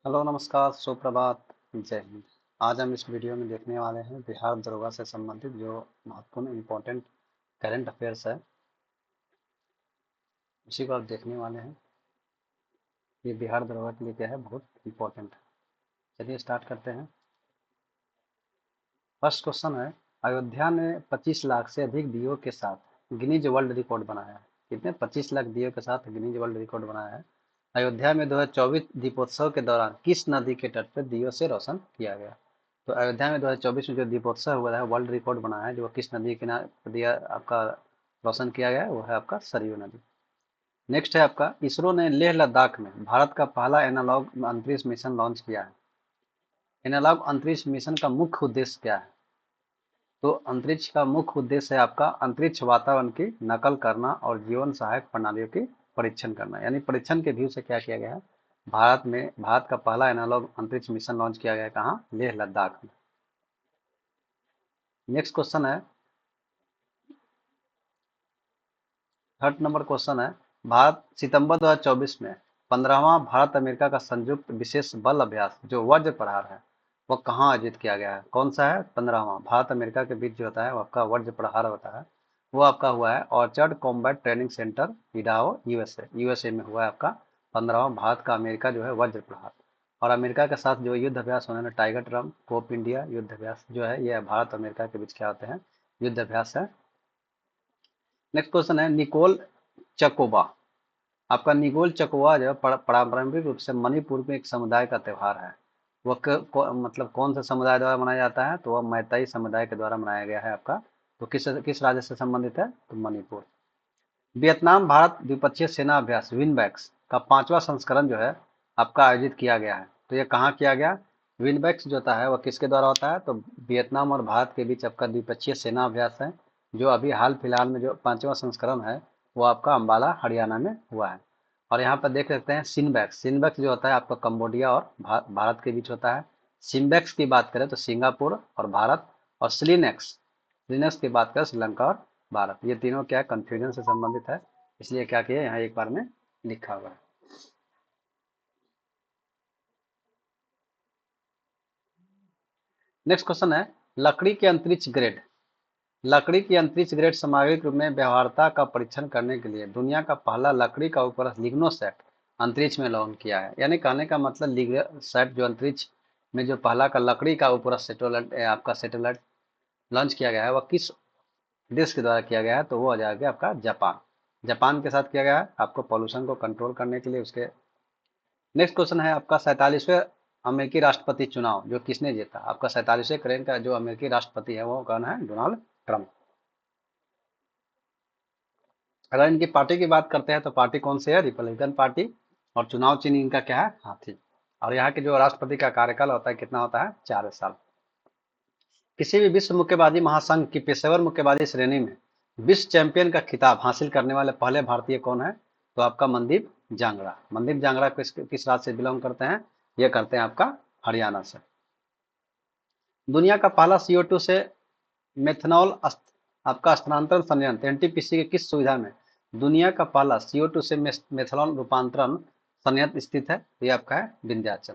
Hello नमस्कार सुप्रभात जय हिंद। आज हम इस वीडियो में देखने वाले हैं बिहार दरोगा से संबंधित जो महत्वपूर्ण इम्पोर्टेंट करंट अफेयर्स है उसी को आप देखने वाले हैं। ये बिहार दरोगा के लिए क्या है, बहुत इम्पोर्टेंट है। चलिए स्टार्ट करते हैं। फर्स्ट क्वेश्चन है, अयोध्या ने 25 लाख से अधिक दीयों के साथ गिनीज वर्ल्ड रिकॉर्ड बनाया है। कितने? 25 लाख दीयों के साथ गिनीज वर्ल्ड रिकॉर्ड बनाया है। अयोध्या में 2024 दीपोत्सव के दौरान किस नदी के तट पर दीयों से रोशन किया गया? तो अयोध्या में 2024 में जो दीपोत्सव हुआ है, वर्ल्ड रिकॉर्ड बना है, जो किस नदी के किनारे दिया आपका रोशन किया गया है, वो है आपका सरयू नदी। नेक्स्ट है आपका, इसरो ने लेह लद्दाख में भारत का पहला एनालॉग अंतरिक्ष मिशन लॉन्च किया है। एनालॉग अंतरिक्ष मिशन का मुख्य उद्देश्य क्या है? तो अंतरिक्ष का मुख्य उद्देश्य है आपका अंतरिक्ष वातावरण की नकल करना और जीवन सहायक प्रणालियों की परीक्षण करना। यानी परीक्षण के व्यू से क्या किया गया है, भारत का पहला एनालॉग अंतरिक्ष मिशन लॉन्च किया गया है। कहाँ? लेह लद्दाख में। नेक्स्ट क्वेश्चन है, थर्ड नंबर क्वेश्चन है, भारत सितंबर 2024 में 15वां भारत अमेरिका का संयुक्त विशेष बल अभ्यास जो वज्र प्रहार है, वो कहाँ आयोजित किया गया है? कौन सा है? 15वां भारत अमेरिका के बीच जो होता है वो आपका वज्र प्रहार होता है, वो आपका हुआ है orchard combat training centre, Idaho, USA में हुआ है आपका 15वां भारत का अमेरिका जो है वज्र प्रहार। और अमेरिका के साथ जो युद्ध अभ्यास होने टाइगर ट्रम्प कोप इंडिया युद्ध अभ्यास जो है, ये भारत अमेरिका के बीच क्या होते हैं? युद्ध अभ्यास है। नेक्स्ट क्वेश्चन है, निकोल चकोबा। आपका निगोल चकवा जो है पारंपरिक रूप से मणिपुर में एक समुदाय का त्योहार है। वह मतलब कौन से समुदाय द्वारा मनाया जाता है? तो वह मैतेई समुदाय के द्वारा मनाया गया है आपका। तो किस किस राज्य से संबंधित है? तो मणिपुर। वियतनाम भारत द्विपक्षीय सेना अभ्यास विनबैक्स का 5वां संस्करण जो है आपका आयोजित किया गया है। तो ये कहाँ किया गया? विनबैक्स जो होता है वह किसके द्वारा होता है? तो वियतनाम और भारत के बीच आपका द्विपक्षीय सेना अभ्यास है, जो अभी हाल फिलहाल में जो 5वां संस्करण है वो आपका अम्बाला हरियाणा में हुआ है। और यहाँ पर देख सकते हैं सिनबैक्स। सिनबैक्स जो होता है आपका कम्बोडिया और भारत के बीच होता है। सिम्बैक्स की बात करें तो सिंगापुर और भारत। और स्लिनेक्स की बात करें श्रीलंका और भारत। ये तीनों क्या है? कंफ्यूजन से संबंधित है, इसलिए क्या किया यहाँ एक बार में लिखा हुआ है। नेक्स्ट क्वेश्चन है, लकड़ी के अंतरिक्ष ग्रेड। लकड़ी की अंतरिक्ष ग्रेड सामग्रिक रूप में व्यवहार्यता का परीक्षण करने के लिए दुनिया का पहला लकड़ी का उपग्रह लिग्नोसैट अंतरिक्ष में लॉन्च किया है। यानी कहने का मतलब लिग्नोसैट जो अंतरिक्ष में जो पहला का लकड़ी का उपग्रह सेटेलाइट आपका सेटेलाइट लॉन्च किया गया है, वह किस देश के द्वारा किया गया है? तो वो आ जाएगा आपका जापान। जापान के साथ किया गया है आपको पॉल्यूशन को कंट्रोल करने के लिए उसके। नेक्स्ट क्वेश्चन है आपका, 47वें अमेरिकी राष्ट्रपति चुनाव जो किसने जीता? आपका 47वें क्रैंक का जो अमेरिकी राष्ट्रपति है वो कौन है? Donald Trump. अगर इनकी पार्टी की बात करते हैं तो पार्टी कौन सी है? Republican party. और चुनाव चिन्ह इनका क्या है? हाथी। और यहाँ के जो राष्ट्रपति का कार्यकाल होता है कितना होता है? 4 साल। किसी भी विश्व मुक्केबाजी महासंघ की पेशेवर मुक्केबाजी श्रेणी में विश्व चैंपियन का खिताब हासिल करने वाले पहले भारतीय कौन है? तो आपका मनदीप जांगड़ा। मनदीप जांगड़ा किस राज्य से बिलोंग करते हैं? ये करते हैं आपका हरियाणा से। दुनिया का पहला CO2 से मेथनॉल आपका स्थानांतरण संयंत्र एनटीपीसी के किस सुविधा में दुनिया का पहला CO2 से मेथनॉल रूपांतरण संयंत्र स्थित है? ये आपका है विंध्याचल।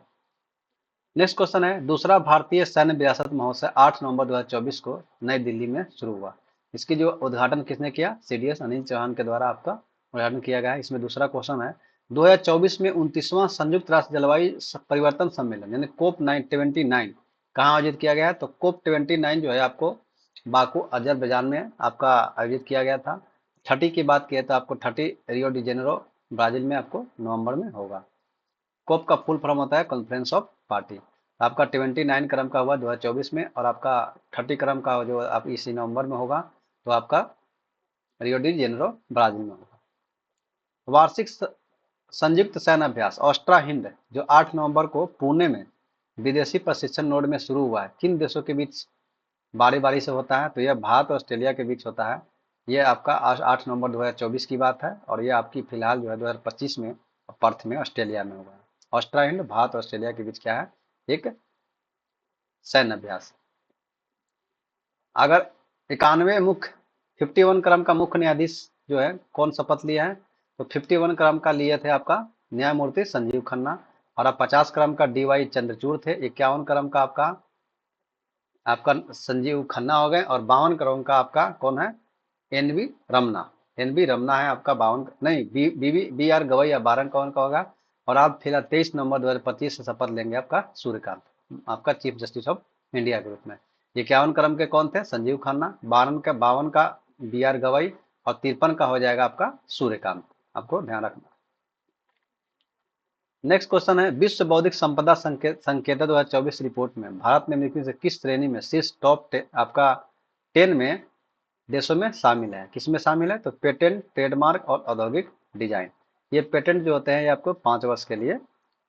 नेक्स्ट क्वेश्चन है, दूसरा भारतीय सैन्य विरासत महोत्सव 8 नवंबर 2024 को नई दिल्ली में शुरू हुआ। इसकी जो उद्घाटन किसने किया? CDS अनिल चौहान के द्वारा आपका उद्घाटन किया गया है। इसमें दूसरा क्वेश्चन है, 2024 में 29वां संयुक्त राष्ट्र जलवायु परिवर्तन सम्मेलन यानी COP29 कहाँ आयोजित किया गया है? तो COP29 जो है आपको बाकू अजरबैजान में आपका आयोजित किया गया था। 30 की बात किया तो आपको 30 रियो डी जेनेरो ब्राजील में आपको नवंबर में होगा। कोप का फुल फॉर्म होता है कॉन्फ्रेंस ऑफ पार्टी। आपका 29 क्रम का हुआ 2024 में, और आपका 30 क्रम का जो आप इसी नवंबर में होगा तो आपका रियो डी जेनेरो ब्राजील में होगा। वार्षिक संयुक्त सैन्य अभ्यास ऑस्ट्रा हिंद जो 8 नवंबर को पुणे में विदेशी प्रशिक्षण नोड में शुरू हुआ है, किन देशों के बीच बारी बारी से होता है? तो यह भारत और ऑस्ट्रेलिया के बीच होता है। ये आपका 8 नवंबर 2024 की बात है, और ये आपकी फिलहाल जो है 2025 में पर्थ में ऑस्ट्रेलिया में हुआ है। ऑस्ट्रा हिंद भारत और ऑस्ट्रेलिया के बीच क्या है? एक सैन्य अभ्यास। अगर 91 मुख्य 51 क्रम का मुख्य न्यायाधीश जो है कौन शपथ लिया है? तो 51 क्रम का लिए थे आपका न्यायमूर्ति संजीव खन्ना। और अब 50 क्रम का डी वाई चंद्रचूड़ थे। 51 क्रम का आपका आपका संजीव खन्ना हो गए। और 52 क्रम का आपका कौन है? N V Ramana. N V Ramana है आपका 52, नहीं B B B R Gavai या 12 कौन का होगा। और आप फिलहाल 23 नवंबर 2025 से शपथ लेंगे आपका सूर्यकांत, आपका चीफ जस्टिस ऑफ इंडिया के रूप में। 51 क्रम के कौन थे? संजीव खन्ना। 52 का बी आर गवई। और 53 का हो जाएगा आपका सूर्यकांत, आपको ध्यान रखना। नेक्स्ट क्वेश्चन है, विश्व बौद्धिक संपदा संकेत 2024 रिपोर्ट में भारत में निम्नलिखित में से किस श्रेणी में शीर्ष टॉप आपका 10 में देशों में शामिल है? किस में शामिल है? तो पेटेंट, ट्रेडमार्क और औद्योगिक डिजाइन। ये पेटेंट जो होते हैं ये आपको 5 वर्ष के लिए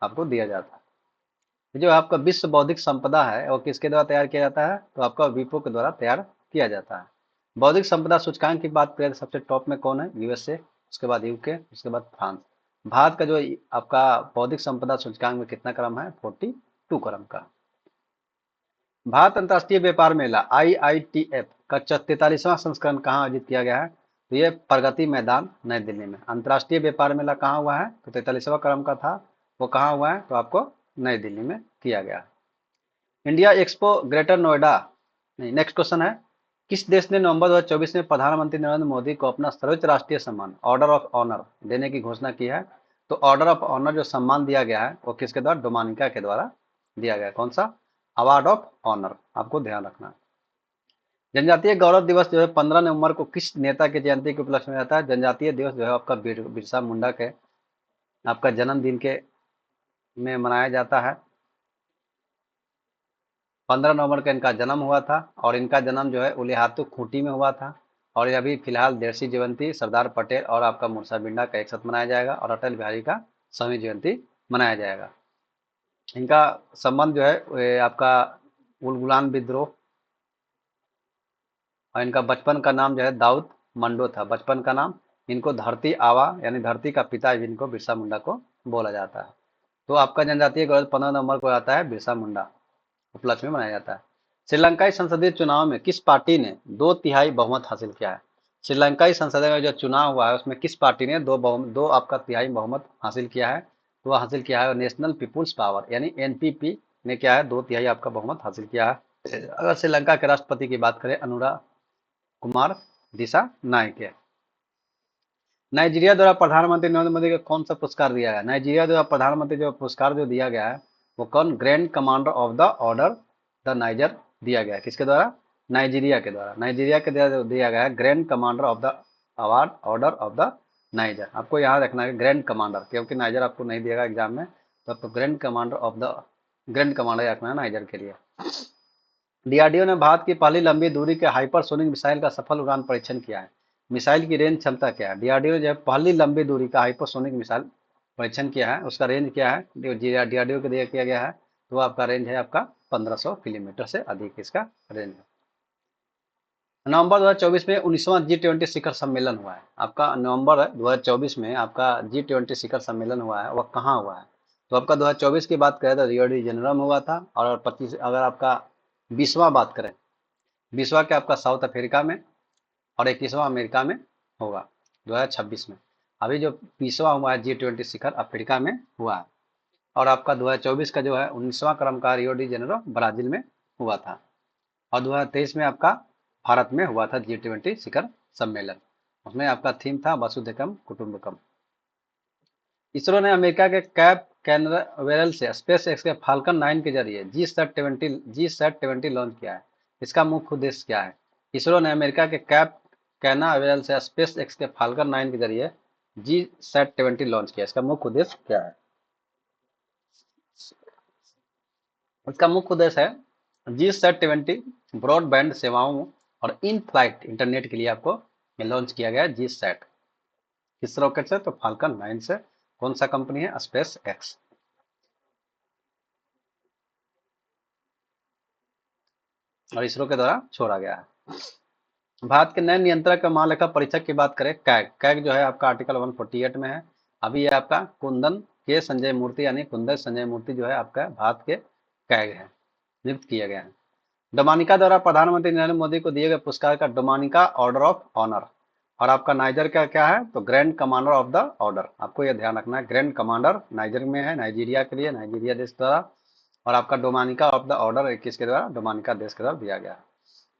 आपको दिया जाता है। जो आपका विश्व बौद्धिक संपदा है वो किसके द्वारा तैयार किया जाता है? तो आपका विपो के द्वारा तैयार किया जाता है। बौद्धिक संपदा सूचकांक की बात करें तो सबसे टॉप में कौन है? यूएसए, उसके बाद यूके, उसके बाद फ्रांस। भारत का जो आपका बौद्धिक संपदा सूचकांक में कितना क्रम है? 42 क्रम का। भारत अंतर्राष्ट्रीय व्यापार मेला IITF का 43वां संस्करण कहाँ आयोजित किया गया है? तो ये प्रगति मैदान नई दिल्ली में। अंतर्राष्ट्रीय व्यापार मेला कहाँ हुआ है? तो 43वां क्रम का था, वो कहाँ हुआ है? तो आपको नई दिल्ली में किया गया। इंडिया एक्सपो ग्रेटर नोएडा, नहीं, नेक्स्ट क्वेश्चन है, किस देश ने नवंबर 2024 में प्रधानमंत्री नरेंद्र मोदी को अपना सर्वोच्च राष्ट्रीय सम्मान ऑर्डर ऑफ ऑनर देने की घोषणा की है? तो ऑर्डर ऑफ ऑनर जो सम्मान दिया गया है वो किसके द्वारा? डोमानिका के द्वारा दिया गया। कौन सा? अवार्ड ऑफ ऑनर, आपको ध्यान रखना। जनजातीय गौरव दिवस जो है 15 नवंबर को किस नेता की जयंती के उपलक्ष्य में आता है? जनजातीय दिवस जो है आपका बिरसा मुंडा के आपका जन्मदिन के में मनाया जाता है। 15 नवंबर का इनका जन्म हुआ था और इनका जन्म जो है उलिहातू खूंटी में हुआ था। और ये अभी फिलहाल देरसी जयंती सरदार पटेल और आपका मुर्सा बिंडा का एक साथ मनाया जाएगा और अटल बिहारी का 100वीं जयंती मनाया जाएगा। इनका संबंध जो है आपका उलगुलान विद्रोह, और इनका बचपन का नाम जो है दाऊद मंडो था बचपन का नाम। इनको धरती आवा यानी धरती का पिता जिनको बिरसा मुंडा को बोला जाता है। तो आपका जनजातीय गौरव 15 नवंबर को आता है बिरसा मुंडा उपलक्ष्य में मनाया जाता है। श्रीलंकाई संसदीय चुनाव में किस पार्टी ने 2/3 बहुमत हासिल किया है? श्रीलंकाई संसद में जो चुनाव हुआ है उसमें किस पार्टी ने दो आपका तिहाई बहुमत हासिल किया है? तो वह हासिल किया है नेशनल पीपुल्स पावर यानी एनपीपी ने क्या है 2/3 आपका बहुमत हासिल किया है। अगर श्रीलंका के राष्ट्रपति की बात करें अनुरा कुमार दिशा नायक है। नाइजीरिया द्वारा प्रधानमंत्री नरेंद्र मोदी को कौन सा पुरस्कार दिया गया? नाइजीरिया द्वारा प्रधानमंत्री जो पुरस्कार जो दिया गया है वो कौन? Grand commander of the order the niger दिया गया है। किसके द्वारा? नाइजीरिया के द्वारा। नाइजीरिया के द्वारा दिया गया है grand commander of the award order of the niger. आपको यहाँ रखना है ग्रैंड कमांडर, क्योंकि नाइजर आपको नहीं दिएगा एग्जाम में, तो आपको ग्रैंड कमांडर रखना है नाइजर के लिए। डीआरडीओ ने भारत की पहली लंबी दूरी के हाइपरसोनिक मिसाइल का सफल उड़ान परीक्षण किया है। मिसाइल की रेंज क्षमता क्या है? डीआरडीओ ने जो है पहली लंबी दूरी का हाइपरसोनिक मिसाइल परीक्षण किया है, उसका रेंज क्या है? डीआरडीओ के दिया किया गया है, तो आपका रेंज है आपका 1500 किलोमीटर से अधिक इसका रेंज है। नवंबर 2024 में 19वां G20 शिखर सम्मेलन हुआ है। आपका नवंबर 2024 में आपका G20 शिखर सम्मेलन हुआ है, वह कहाँ हुआ है? तो आपका 2024 की बात करें तो रियो डी जेनेरो में हुआ था। और 25 अगर आपका 20वां बात करें, 20वां क्या आपका साउथ अफ्रीका में और 21वां अमेरिका में होगा 2026 में। अभी जो 20वां हुआ है G20 शिखर अफ्रीका में हुआ है। और आपका 2024 का जो है 19वां क्रम का रियो डी जेनेरो ब्राजील में हुआ था। और 2023 में आपका भारत में हुआ था G20 शिखर सम्मेलन। उसमें आपका थीम था वसुधैवम कुटुंबकम। इसरो ने अमेरिका के कैप कैनवेरल से स्पेस एक्स के फाल्कन 9 के जरिए जी सैट 20 लॉन्च किया है। इसका मुख्य उद्देश्य क्या है? इसरो ने अमेरिका के कैप कैनावेरल से स्पेस एक्स के फाल्कन 9 के जरिए जी सैट 20 लॉन्च किया। इसका मुख्य उद्देश्य क्या है? इसका मुख्य उद्देश्य है जी सैट 20 ब्रॉडबैंड सेवाओं और इन फ्लाइट इंटरनेट के लिए आपको लॉन्च किया गया जी सैट। किस रॉकेट से? तो फाल्कन 9 से। कौन सा कंपनी है? Space x. और इसरो के द्वारा छोड़ा गया है। भारत के नए नियंत्रक महालेखा परीक्षक की बात करें, कैग कैग जो है आपका आर्टिकल 148 में है। अभी ये आपका कुंदन के संजय मूर्ति यानी कुंदन संजय मूर्ति जो है आपका भारत के कैग है, नियुक्त किया गया है। डोमानिका द्वारा प्रधानमंत्री नरेंद्र मोदी को दिए गए पुरस्कार का डोमानिका ऑर्डर ऑफ ऑनर और आपका नाइजर का क्या है, तो grand commander of the order, आपको यह ध्यान रखना है, ग्रैंड कमांडर नाइजर में है, नाइजीरिया के लिए, नाइजीरिया देश द्वारा। और आपका डोमानिका ऑफ द ऑर्डर किसके द्वारा, डोमानिका देश के द्वारा दिया गया है।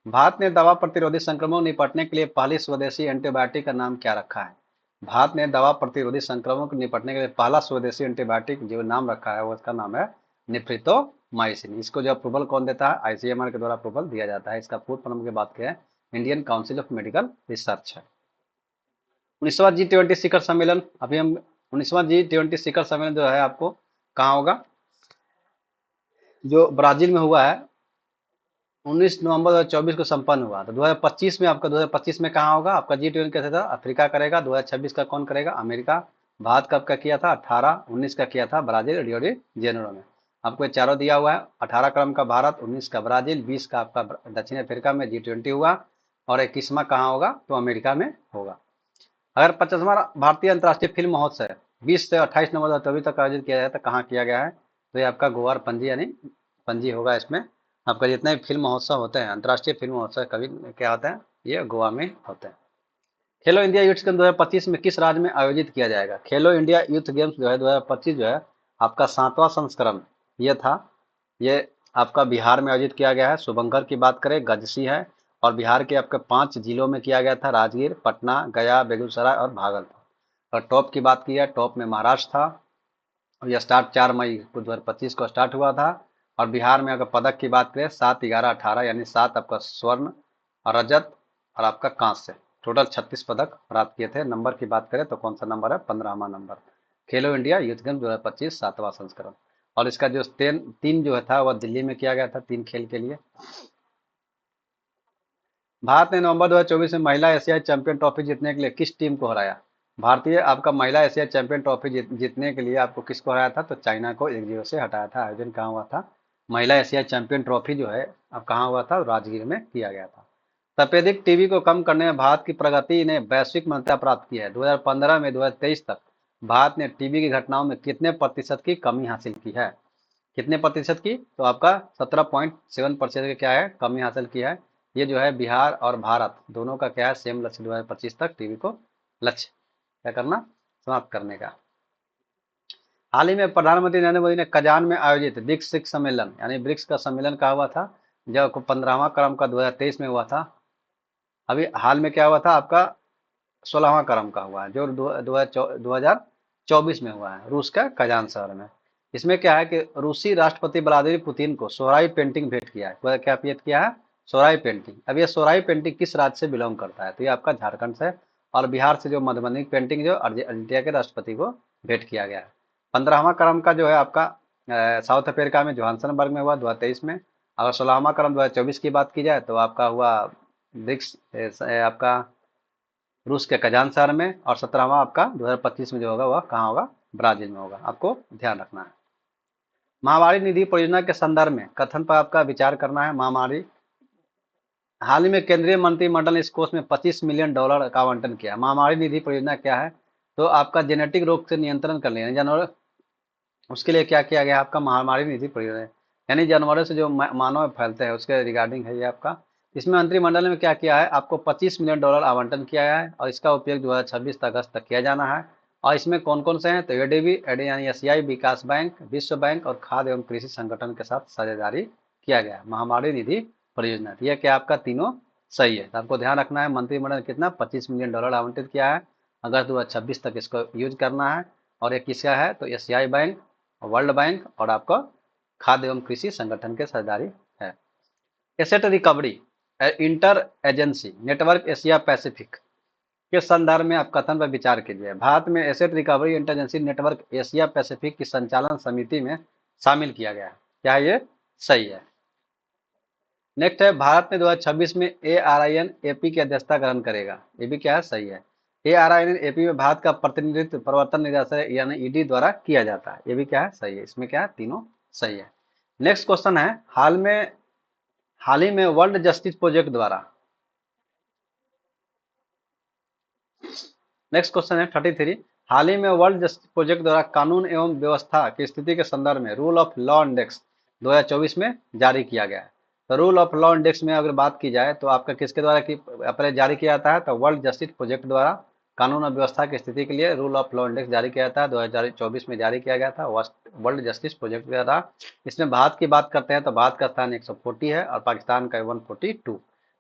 भारत ने दवा प्रतिरोधी संक्रमण निपटने के लिए पहली स्वदेशी एंटीबायोटिक का नाम क्या रखा है। भारत ने दवा प्रतिरोधी संक्रमण को निपटने के लिए पहला स्वदेशी एंटीबायोटिक जो नाम रखा है वो उसका नाम है निफ्रिटोमाइसिन। इसको जो अप्रूवल कौन देता है, आईसीएमआर के द्वारा अप्रूवल दिया जाता है। इसका पूर्ण फॉर्म की बात करें, Indian council of medical research है। 19वां G20 शिखर सम्मेलन, अभी हम 19वां G20 शिखर सम्मेलन जो है आपको कहाँ होगा, जो ब्राजील में हुआ है, 19 नवंबर 2024 को संपन्न हुआ। तो 2025 में आपका 2025 में कहाँ होगा, आपका G20 कैसे था, अफ्रीका करेगा। 2026 का कौन करेगा, अमेरिका। भारत कब का किया था, 18 19 का किया था ब्राजील, रियो डी जेनेरो में। आपको ये चारों दिया हुआ है, 18 क्रम का भारत, 19 का ब्राजील, 20 का आपका दक्षिण अफ्रीका में G20 हुआ, और 21वां कहाँ होगा, तो अमेरिका में होगा। अगर 50वां भारतीय अंतर्राष्ट्रीय फिल्म महोत्सव 20 से 28 नवंबर 2024 तक आयोजित किया जाए तो कहाँ किया गया है, तो ये आपका गोवा और पणजी, यानी पणजी होगा। इसमें आपका जितने भी फिल्म महोत्सव होते हैं, अंतर्राष्ट्रीय फिल्म महोत्सव कभी क्या होता है, ये गोवा में होते हैं। खेलो इंडिया यूथ गेम्स 2025 में किस राज्य में आयोजित किया जाएगा। खेलो इंडिया यूथ गेम्स जो है 2025 जो है आपका 7वां संस्करण ये था, ये आपका बिहार में आयोजित किया गया है। शुभंकर की बात करें, गजसी है, और बिहार के आपके 5 जिलों में किया गया था, राजगीर, पटना, गया, बेगूसराय और भागलपुर। और टॉप की बात की है, टॉप में महाराष्ट्र था, और यह स्टार्ट 4 मई 2025 को स्टार्ट हुआ था। और बिहार में अगर पदक की बात करें 7, 11, 18, यानी 7 आपका स्वर्ण और रजत और आपका कांस्य, टोटल 36 पदक प्राप्त किए थे। नंबर की बात करें तो कौन सा नंबर है, 15वां नंबर। खेलो इंडिया यूथ गेम्स 2025 7वां संस्करण। और इसका जो तीन जो था वह दिल्ली में किया गया था, 3 खेल के लिए। भारत ने नवंबर 2024 में महिला एशियाई चैंपियन ट्रॉफी जीतने के लिए किस टीम को हराया। भारतीय आपका महिला एशियाई चैंपियन ट्रॉफी जीतने के लिए आपको किसको हराया था, तो चाइना को 1-0 से हटाया था। आयोजन कहाँ हुआ था, महिला एशियाई चैंपियन ट्रॉफी जो है अब कहाँ हुआ था, राजगीर में किया गया था। तपेदिक टीबी को कम करने में भारत की प्रगति ने वैश्विक मान्यता प्राप्त की है। 2015 में 2023 तक भारत ने टीबी की घटनाओं में कितने प्रतिशत की कमी हासिल की है। कितने प्रतिशत की, तो आपका 17.7% की क्या है, कमी हासिल की है। ये जो है बिहार और भारत दोनों का क्या है, सेम लक्ष्य 2025 तक टीबी को लक्ष्य क्या करना, समाप्त करने का। हाल ही में प्रधानमंत्री नरेंद्र मोदी ने कजान में आयोजित ब्रिक्स शिखर सम्मेलन, यानी ब्रिक्स का सम्मेलन कहा हुआ था, जब 15वां क्रम का 2023 में हुआ था। अभी हाल में क्या हुआ था, आपका 16वां क्रम का हुआ है, जो 2024 में हुआ है, रूस का कजान शहर में। इसमें क्या है कि रूसी राष्ट्रपति व्लादिमीर पुतिन को सोहराई पेंटिंग भेंट किया है। वह क्या भेंट किया है, सोहराई पेंटिंग। अब ये सोहराई पेंटिंग किस राज्य से बिलोंग करता है, तो ये आपका झारखंड से। और बिहार से जो मधुबनी पेंटिंग जो अर्जेंटीना के राष्ट्रपति को भेंट किया गया है। 15वां क्रम का जो है आपका साउथ अफ्रीका में जोहान्सनबर्ग में हुआ 2023 में। अगर 16वां क्रम 2024 की बात की जाए तो आपका हुआ ब्रिक्स आपका रूस के कजान शहर में। और 17वां आपका 2025 में जो होगा वह कहाँ होगा, ब्राजील में होगा। आपको ध्यान रखना है। महामारी निधि परियोजना के संदर्भ में कथन पर आपका विचार करना है। महामारी, हाल ही में केंद्रीय मंत्रिमंडल ने इस कोष में $25 मिलियन का आवंटन किया। महामारी निधि परियोजना क्या है, तो आपका जेनेटिक रोग से नियंत्रण करने यानी जानवर, उसके लिए क्या किया गया आपका महामारी निधि परियोजना, यानी जानवरों से जो मानव फैलते हैं उसके रिगार्डिंग है ये आपका। इसमें मंत्रिमंडल ने क्या किया है, आपको $25 मिलियन आवंटन किया है, और इसका उपयोग 2026 अगस्त तक किया जाना है। और इसमें कौन कौन से हैं, तो एडीबी यानी एशियाई विकास बैंक, विश्व बैंक और खाद्य एवं कृषि संगठन के साथ साझेदारी किया गया महामारी निधि परियोजना। यह क्या आपका तीनों सही है। तो आपको ध्यान रखना है, मंत्रिमंडल ने कितना $25 मिलियन आवंटित किया है, अगस्त 2026 तक इसको यूज करना है। और ये किसका है, तो एशियाई बैंक, वर्ल्ड बैंक और आपका खाद्य एवं कृषि संगठन के साझेदारी है। Asset recovery inter agency network Asia Pacific के संदर्भ में आप कथन पर विचार कीजिए। भारत में asset recovery inter agency network Asia Pacific की संचालन समिति में शामिल किया गया है। क्या ये सही है। नेक्स्ट है, भारत में 2026 में ARIN AP की अध्यक्षता ग्रहण करेगा। ये भी क्या है, सही है। ARIN AP में भारत का प्रतिनिधित्व प्रवर्तन निदेशालय यानी ईडी द्वारा किया जाता है। ये भी क्या है, सही है। इसमें क्या है, तीनों सही है। नेक्स्ट क्वेश्चन है, हाल ही में वर्ल्ड जस्टिस प्रोजेक्ट द्वारा, नेक्स्ट क्वेश्चन है 33, हाल ही में वर्ल्ड जस्टिस प्रोजेक्ट द्वारा कानून एवं व्यवस्था की स्थिति के संदर्भ में रूल ऑफ लॉ इंडेक्स 2024 में जारी किया गया है। तो रूल ऑफ लॉ इंडेक्स में अगर बात की जाए तो आपका किसके द्वारा की पहले जारी किया जाता है, तो वर्ल्ड जस्टिस प्रोजेक्ट द्वारा कानून और व्यवस्था की स्थिति के लिए रूल ऑफ लॉ इंडेक्स जारी किया जाता है। 2024 में जारी किया गया था वर्ल्ड जस्टिस प्रोजेक्ट द्वारा। इसमें भारत की बात करते हैं तो भारत का स्थान 140 है और पाकिस्तान का 142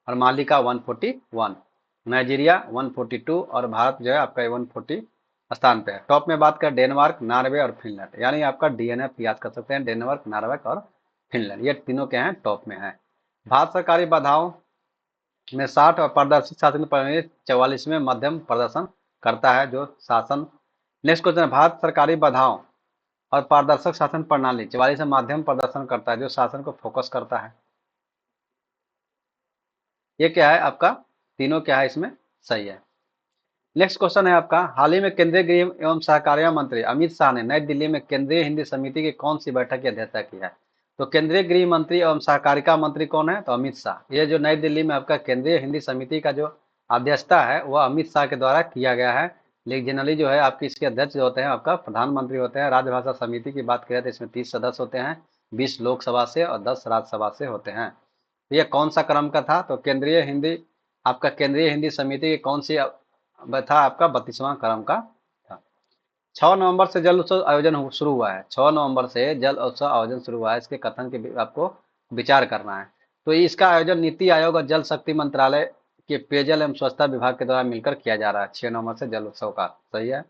और माली का 141, नाइजीरिया 142 और भारत जो है आपका 140 स्थान पे है। टॉप में बात करें डेनमार्क, नॉर्वे और फिनलैंड, यानी आपका डीएनएफ याद कर सकते हैं, डेनमार्क, नॉर्वे और फिनलैंड, ये तीनों के हैं टॉप में है। भारत सरकारी बाधाओं में 60 और पारदर्शी शासन प्रणाली 44 में मध्यम प्रदर्शन करता है जो शासन। नेक्स्ट क्वेश्चन है, भारत सरकारी बाधाओं और पारदर्शक शासन प्रणाली 44 में मध्यम प्रदर्शन करता है जो शासन को फोकस करता है। ये क्या है आपका, तीनों क्या है इसमें सही है। नेक्स्ट क्वेश्चन है आपका, हाल ही में केंद्रीय गृह एवं सहकारिता मंत्री अमित शाह ने नई दिल्ली में केंद्रीय हिंदी समिति की कौन सी बैठक की अध्यक्षता की है। तो केंद्रीय गृह मंत्री एवं सहकारिता मंत्री कौन है, तो अमित शाह। ये जो नई दिल्ली में आपका केंद्रीय हिंदी समिति का जो अध्यक्षता है वह अमित शाह के द्वारा किया गया है। लेकिन जनरली जो है आपकी इसके अध्यक्ष जो होते हैं आपका प्रधानमंत्री होते हैं। राजभाषा समिति की बात करें तो इसमें 30 सदस्य होते हैं, 20 लोकसभा से और 10 राज्यसभा से होते हैं। तो ये कौन सा क्रम का था, तो केंद्रीय हिंदी आपका केंद्रीय हिंदी समिति की कौन सी था आपका 32वां क्रम का था। 6 नवंबर से जल उत्सव आयोजन शुरू हुआ है, 6 नवंबर से जल उत्सव आयोजन शुरू हुआ है, इसके कथन के आपको विचार करना है। तो इसका आयोजन नीति आयोग और जल शक्ति मंत्रालय के पेयजल एवं स्वच्छता विभाग के द्वारा मिलकर किया जा रहा है। 6 नवंबर से जल उत्सव का, सही है।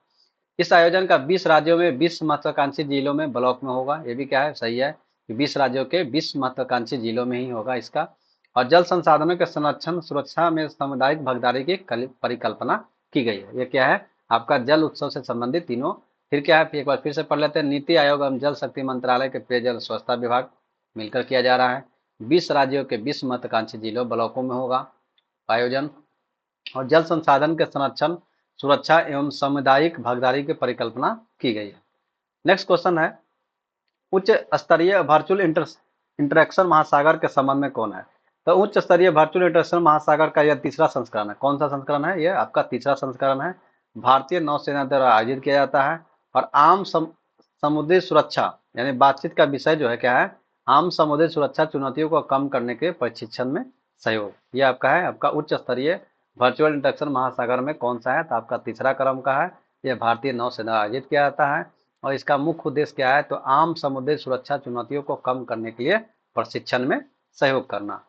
इस आयोजन का 20 राज्यों में 20 महत्वाकांक्षी जिलों में ब्लॉक में होगा, ये भी क्या है सही है कि 20 राज्यों के 20 महत्वाकांक्षी जिलों में ही होगा इसका। और जल संसाधनों के संरक्षण सुरक्षा में सामुदायिक भागीदारी की परिकल्पना की गई है। ये क्या है आपका जल उत्सव से संबंधित तीनों। फिर क्या है, एक बार फिर से पढ़ लेते हैं, नीति आयोग एवं जल शक्ति मंत्रालय के पेयजल स्वच्छता विभाग मिलकर किया जा रहा है। 20 राज्यों के 20 महत्वाकांक्षी जिलों ब्लॉकों में होगा आयोजन। और जल संसाधन के संरक्षण सुरक्षा एवं सामुदायिक भागीदारी की परिकल्पना की गई है। नेक्स्ट क्वेश्चन है, उच्च स्तरीय वर्चुअल इंटरेक्शन महासागर के संबंध में कौन है। तो उच्च स्तरीय वर्चुअल इंटरेक्शन महासागर का यह तीसरा संस्करण है। कौन सा संस्करण है, यह आपका तीसरा संस्करण है। भारतीय नौसेना द्वारा आयोजित किया जाता है और आम समुद्री सुरक्षा यानी बातचीत का विषय जो है क्या है, आम समुद्री सुरक्षा चुनौतियों को कम करने के प्रशिक्षण में सहयोग। यह आपका है आपका उच्च स्तरीय वर्चुअल इंटरेक्शन महासागर में कौन सा है, तो आपका तीसरा क्रम का है। यह भारतीय नौसेना आयोजित किया जाता है और इसका मुख्य उद्देश्य क्या है, तो आम समुद्री सुरक्षा चुनौतियों को कम करने के लिए प्रशिक्षण में सहयोग करना।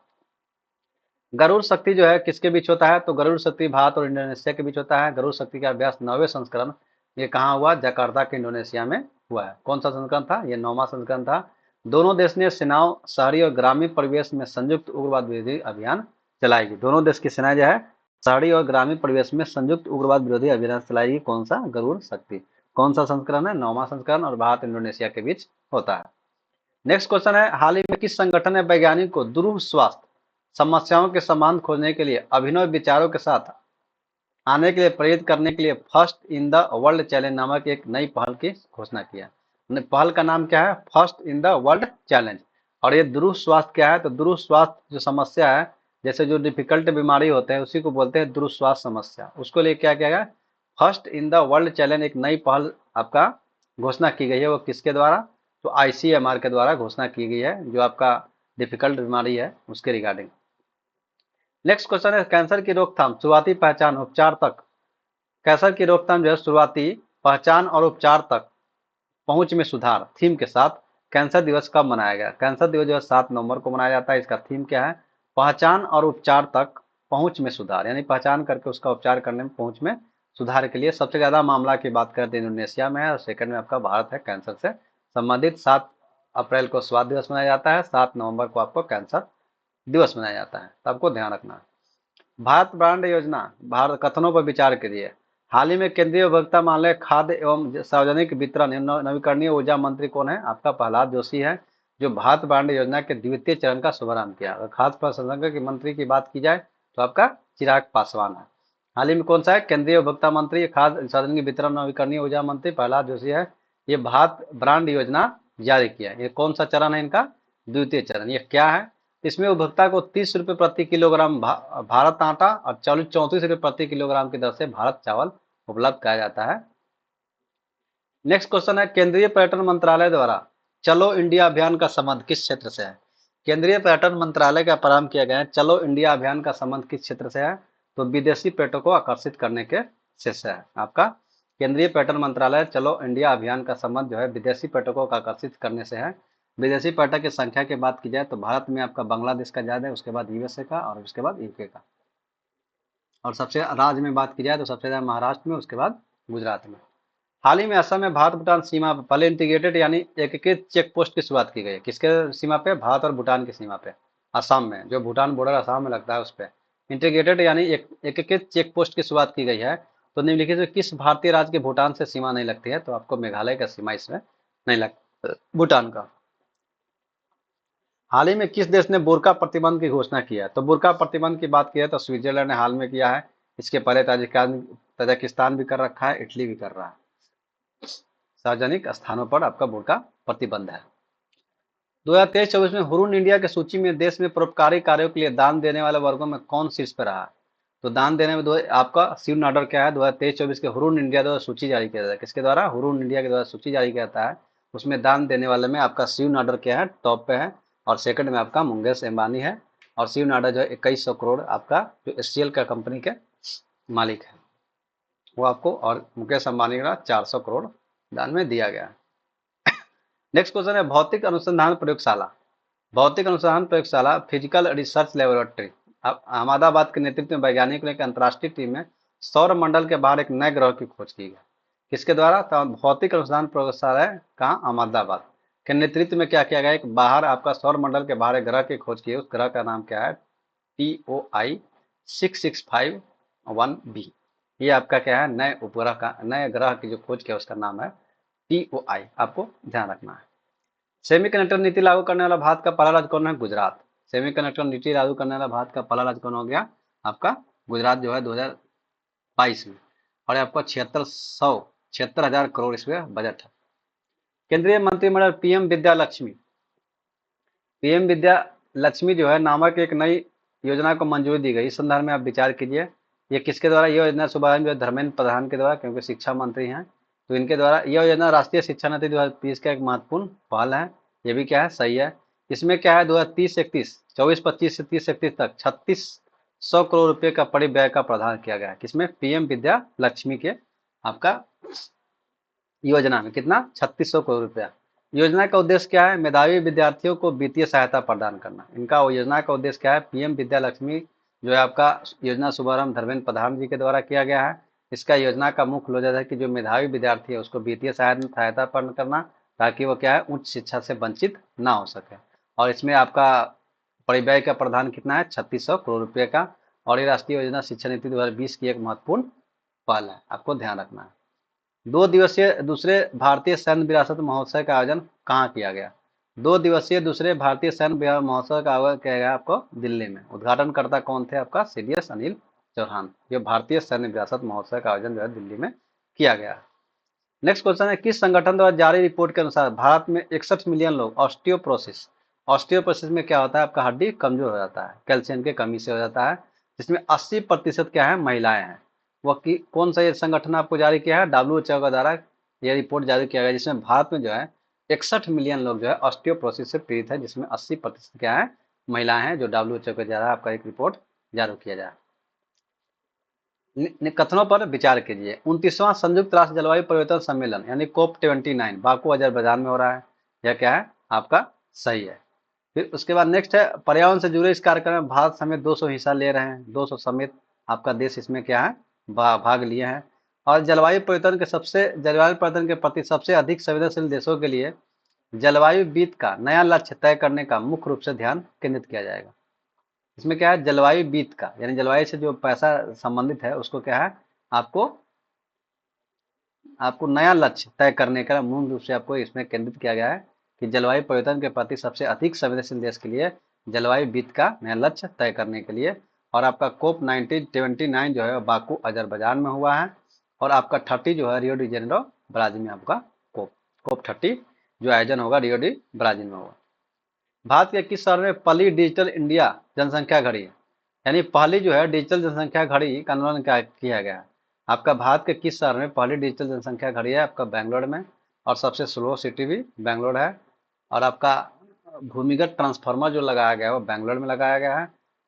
गरुड़ शक्ति जो है किसके बीच होता है, तो गरुड़ शक्ति भारत और इंडोनेशिया के बीच होता है। गरुड़ शक्ति का अभ्यास 9वें संस्करण ये कहाँ हुआ, जकार्ता के इंडोनेशिया में हुआ है। कौन सा संस्करण था, ये 9वां संस्करण था। दोनों देश ने सेनाओं शहरी और ग्रामीण परिवेश में संयुक्त उग्रवाद विरोधी अभियान चलाएगी। दोनों देश की सेनाएं जो है शहरी और ग्रामीण परिवेश में संयुक्त उग्रवाद विरोधी अभियान चलाएगी। कौन सा, गरुड़ शक्ति। कौन सा संस्करण है, 9वां संस्करण और भारत इंडोनेशिया के बीच होता है। नेक्स्ट क्वेश्चन है, हाल ही में किस संगठन ने वैज्ञानिक को दूर स्वास्थ्य समस्याओं के समाधान खोजने के लिए अभिनव विचारों के साथ आने के लिए प्रेरित करने के लिए first in the world challenge नामक एक नई पहल की घोषणा किया। पहल का नाम क्या है, first in the world challenge. और ये दुरूह स्वास्थ्य क्या है, तो दुरूह स्वास्थ्य जो समस्या है, जैसे जो डिफिकल्ट बीमारी होते हैं उसी को बोलते हैं दुरूह स्वास्थ्य समस्या। उसको लिए क्या किया गया, first in the world challenge एक नई पहल आपका घोषणा की गई है। वो किसके द्वारा, तो ICMR के द्वारा घोषणा की गई है, जो आपका डिफिकल्ट बीमारी है उसके रिगार्डिंग। नेक्स्ट क्वेश्चन है, कैंसर की रोकथाम शुरुआती पहचान उपचार तक। कैंसर की रोकथाम जो है शुरुआती पहचान और उपचार तक पहुंच में सुधार थीम के साथ कैंसर दिवस कब मनाया गया। कैंसर दिवस जो है 7 नवंबर को मनाया जाता है। इसका थीम क्या है, पहचान और उपचार तक पहुंच में सुधार, यानी पहचान करके उसका उपचार करने में पहुंच में सुधार के लिए। सबसे ज्यादा मामला की बात करते हैं इंडोनेशिया में है और सेकंड में आपका भारत है कैंसर से संबंधित। 7 अप्रैल को स्वास्थ्य दिवस मनाया जाता है, 7 नवंबर को आपको कैंसर दिवस मनाया जाता है, तो आपको ध्यान रखना है। भारत ब्रांड योजना, भारत कथनों पर विचार करिए। हाल ही में केंद्रीय उपभोक्ता मामले खाद्य एवं सार्वजनिक वितरण नवीकरणीय ऊर्जा मंत्री कौन है, आपका प्रहलाद जोशी है, जो भारत ब्रांड योजना के द्वितीय चरण का शुभारंभ किया। अगर खाद्य प्रसंस्करण के मंत्री की बात की जाए तो आपका चिराग पासवान है। हाल ही में कौन सा है, केंद्रीय उपभोक्ता मंत्री खाद्य सार्वजनिक वितरण नवीकरणीय ऊर्जा मंत्री प्रहलाद जोशी है। ये भारत ब्रांड योजना जारी किया। ये कौन सा चरण है इनका, द्वितीय चरण। ये क्या है, इसमें उपभोक्ता को 30 रुपये प्रति किलोग्राम भारत आटा और 34 रुपये प्रति किलोग्राम की दर से भारत चावल उपलब्ध कराया जाता है। नेक्स्ट क्वेश्चन है, केंद्रीय पर्यटन मंत्रालय द्वारा चलो इंडिया अभियान का संबंध किस क्षेत्र से है। केंद्रीय पर्यटन मंत्रालय का प्रारंभ किया गया है। चलो इंडिया अभियान का संबंध किस क्षेत्र से है? तो विदेशी पर्यटकों को आकर्षित करने के से है। आपका केंद्रीय पर्यटन मंत्रालय चलो इंडिया अभियान का संबंध जो है विदेशी पर्यटकों को आकर्षित करने से है। विदेशी पर्यटक की संख्या की बात की जाए तो भारत में आपका बांग्लादेश का ज्यादा है, उसके बाद यूएसए का और उसके बाद यूके का। और सबसे राज्य में बात की जाए तो सबसे ज्यादा महाराष्ट्र में, उसके बाद गुजरात में। हाल ही में असम में भारत भूटान सीमा पर पहले इंटीग्रेटेड यानी एकीकृत चेक पोस्ट की शुरुआत की गई है। किसके सीमा पे? भारत और भूटान की सीमा पे। असम में, जो भूटान बॉर्डर असम में लगता है उस पे इंटीग्रेटेड यानी एकीकृत चेक पोस्ट की शुरुआत की गई है। तो निम्नलिखित में किस भारतीय राज्य के भूटान से सीमा नहीं लगती है? तो आपको मेघालय का सीमा इसमें नहीं लग भूटान का। हाल ही में किस देश ने बुर्का प्रतिबंध की घोषणा की है? तो बुर्का प्रतिबंध की बात की है तो स्विट्जरलैंड ने हाल में किया है। इसके पहले ताजिकिस्तान भी कर रखा है, इटली भी कर रहा है। सार्वजनिक स्थानों पर आपका बुर्का प्रतिबंध है। 2023-24 में हुरून इंडिया की सूची में देश में परोपकारी कार्यों के लिए दान देने वाले वर्गों में कौन शीर्ष पर रहा? तो दान देने में आपका शिव नाडर क्या है? 2023-24 के हुरून इंडिया द्वारा सूची जारी किया जाता है। किसके द्वारा? हुरून इंडिया के द्वारा सूची जारी किया जाता है। उसमें दान देने वाले में आपका शिव नाडर क्या है? टॉप पे है। और सेकंड में आपका मुंगेश अंबानी है। और शिव नाडर जो है 2100 करोड़ आपका जो एचसीएल का कंपनी के मालिक है वो आपको, और मुकेश अंबानी का 400 करोड़ दान में दिया गया है। नेक्स्ट क्वेश्चन है भौतिक अनुसंधान प्रयोगशाला। भौतिक अनुसंधान प्रयोगशाला फिजिकल रिसर्च लेबोरेटरी अहमदाबाद के नेतृत्व में वैज्ञानिकों ने एक अंतर्राष्ट्रीय टीम में सौर मंडल के बाहर एक नए ग्रह की खोज की है। किसके द्वारा? तो भौतिक अनुसंधान प्रयोगशाला है कहाँ? अहमदाबाद के नेतृत्व में क्या किया गया? एक बाहर आपका सौर मंडल के बाहर एक ग्रह की खोज की है। उस ग्रह का नाम क्या है? TOI 6651b। ये आपका क्या है? नए उपग्रह का, नए ग्रह की जो खोज किया उसका नाम है TOI। आपको ध्यान रखना है। सेमीकंडक्टर नीति लागू करने वाला भारत का पहला राज्य कौन है? गुजरात। सेमीकंडक्टर नीति लागू करने वाला भारत का पहला राज्य कौन हो गया? आपका गुजरात जो है 2022 में। और आपका 76,000 करोड़ इसमें बजट है। केंद्रीय मंत्रिमंडल पीएम विद्या लक्ष्मी जो है नामक एक नई योजना को मंजूरी दी गई। इस संदर्भ में आप विचार कीजिए। ये किसके द्वारा ये योजना शुभारंभ? जो धर्मेंद्र प्रधान के द्वारा, क्योंकि शिक्षा मंत्री हैं तो इनके द्वारा यह योजना राष्ट्रीय शिक्षा नीति 2030 का एक महत्वपूर्ण पहल है। ये भी क्या है? सही है। इसमें क्या है? 2030-31 24-25 से 30-31 तक 3600 करोड़ रुपए का परिव्यय का प्रावधान किया गया है। किसमें? पीएम विद्या लक्ष्मी के आपका योजना में कितना? 3600 करोड़ रुपया। योजना का उद्देश्य क्या है? मेधावी विद्यार्थियों को वित्तीय सहायता प्रदान करना। इनका योजना का उद्देश्य क्या है? पीएम विद्या लक्ष्मी जो है आपका योजना शुभारंभ धर्मेंद्र प्रधान जी के द्वारा किया गया है। इसका योजना का मुख्य उद्देश्य है कि जो मेधावी विद्यार्थी है उसको वित्तीय सहायता प्रदान करना, ताकि वो क्या है? उच्च शिक्षा से वंचित ना हो सके। और इसमें आपका परिव्यय का प्रावधान कितना है? 3600 करोड़ रुपये का। और ये राष्ट्रीय योजना शिक्षा नीति 2020 की एक महत्वपूर्ण पहल है, आपको ध्यान रखना है। 2 दिवसीय दूसरे भारतीय सैन्य विरासत महोत्सव का आयोजन कहाँ किया गया? 2 दिवसीय दूसरे भारतीय सैन्य महोत्सव का आयोजन किया गया आपको दिल्ली में। उद्घाटनकर्ता कौन थे? आपका सीडीएस अनिल चौहान। जो भारतीय सैन्य विरासत महोत्सव का आयोजन जो है दिल्ली में किया गया। नेक्स्ट क्वेश्चन है किस संगठन द्वारा जारी रिपोर्ट के अनुसार भारत में 61 मिलियन लोग ऑस्टियोपोरोसिस में क्या होता है? आपका हड्डी कमजोर हो जाता है, कैल्शियम की कमी से हो जाता है, जिसमें 80% क्या है? महिलाएं हैं। वह कौन सा ये संगठन आपको जारी किया है? डब्ल्यूएचओ का द्वारा यह रिपोर्ट जारी किया गया, जिसमें भारत में जो है 61 मिलियन लोग जो है ऑस्टियोपोरोसिस से पीड़ित है, जिसमें 80% क्या है? महिलाएं हैं। जो डब्ल्यूएचओ के द्वारा आपका एक रिपोर्ट जारी किया जाए। कथनों पर विचार कीजिए। 29वां संयुक्त राष्ट्र जलवायु परिवर्तन सम्मेलन यानी COP29 बाकू अजरबैजान में हो रहा है। यह क्या है? आपका सही है। फिर उसके बाद नेक्स्ट है पर्यावरण से जुड़े इस कार्यक्रम में भारत समेत 200 हिस्सा ले रहे हैं। 200 समेत आपका देश इसमें क्या है? भाग लिए हैं। और जलवायु परिवर्तन के प्रति सबसे अधिक संवेदनशील देशों के लिए जलवायु वित्त का नया लक्ष्य तय करने का मुख्य रूप से ध्यान केंद्रित किया जाएगा। इसमें क्या है? जलवायु वित्त का यानी जलवायु से जो पैसा संबंधित है उसको क्या है? आपको आपको नया लक्ष्य तय करने का मूल रूप से आपको इसमें केंद्रित किया गया है कि जलवायु परिवर्तन के प्रति सबसे अधिक संवेदनशील देश के लिए जलवायु वित्त का नया लक्ष्य तय करने के लिए। और आपका COP29 जो है बाकू अजरबैजान में हुआ है। और आपका 30 जो है रियो डी जेनेरो ब्राजील में आपका COP30 जो आयोजन होगा रियो डी ब्राजील में होगा। भारत के किस शहर में पहली डिजिटल इंडिया जनसंख्या घड़ी यानी पहली जो है डिजिटल जनसंख्या घड़ी का निर्माण किया गया है? आपका भारत के किस शहर में पहली डिजिटल जनसंख्या घड़ी है? आपका बेंगलोर में। और सबसे स्लो सिटी भी बेंगलोर है। और आपका भूमिगत ट्रांसफार्मर जो लगाया गया है वो बेंगलोर में लगाया गया है।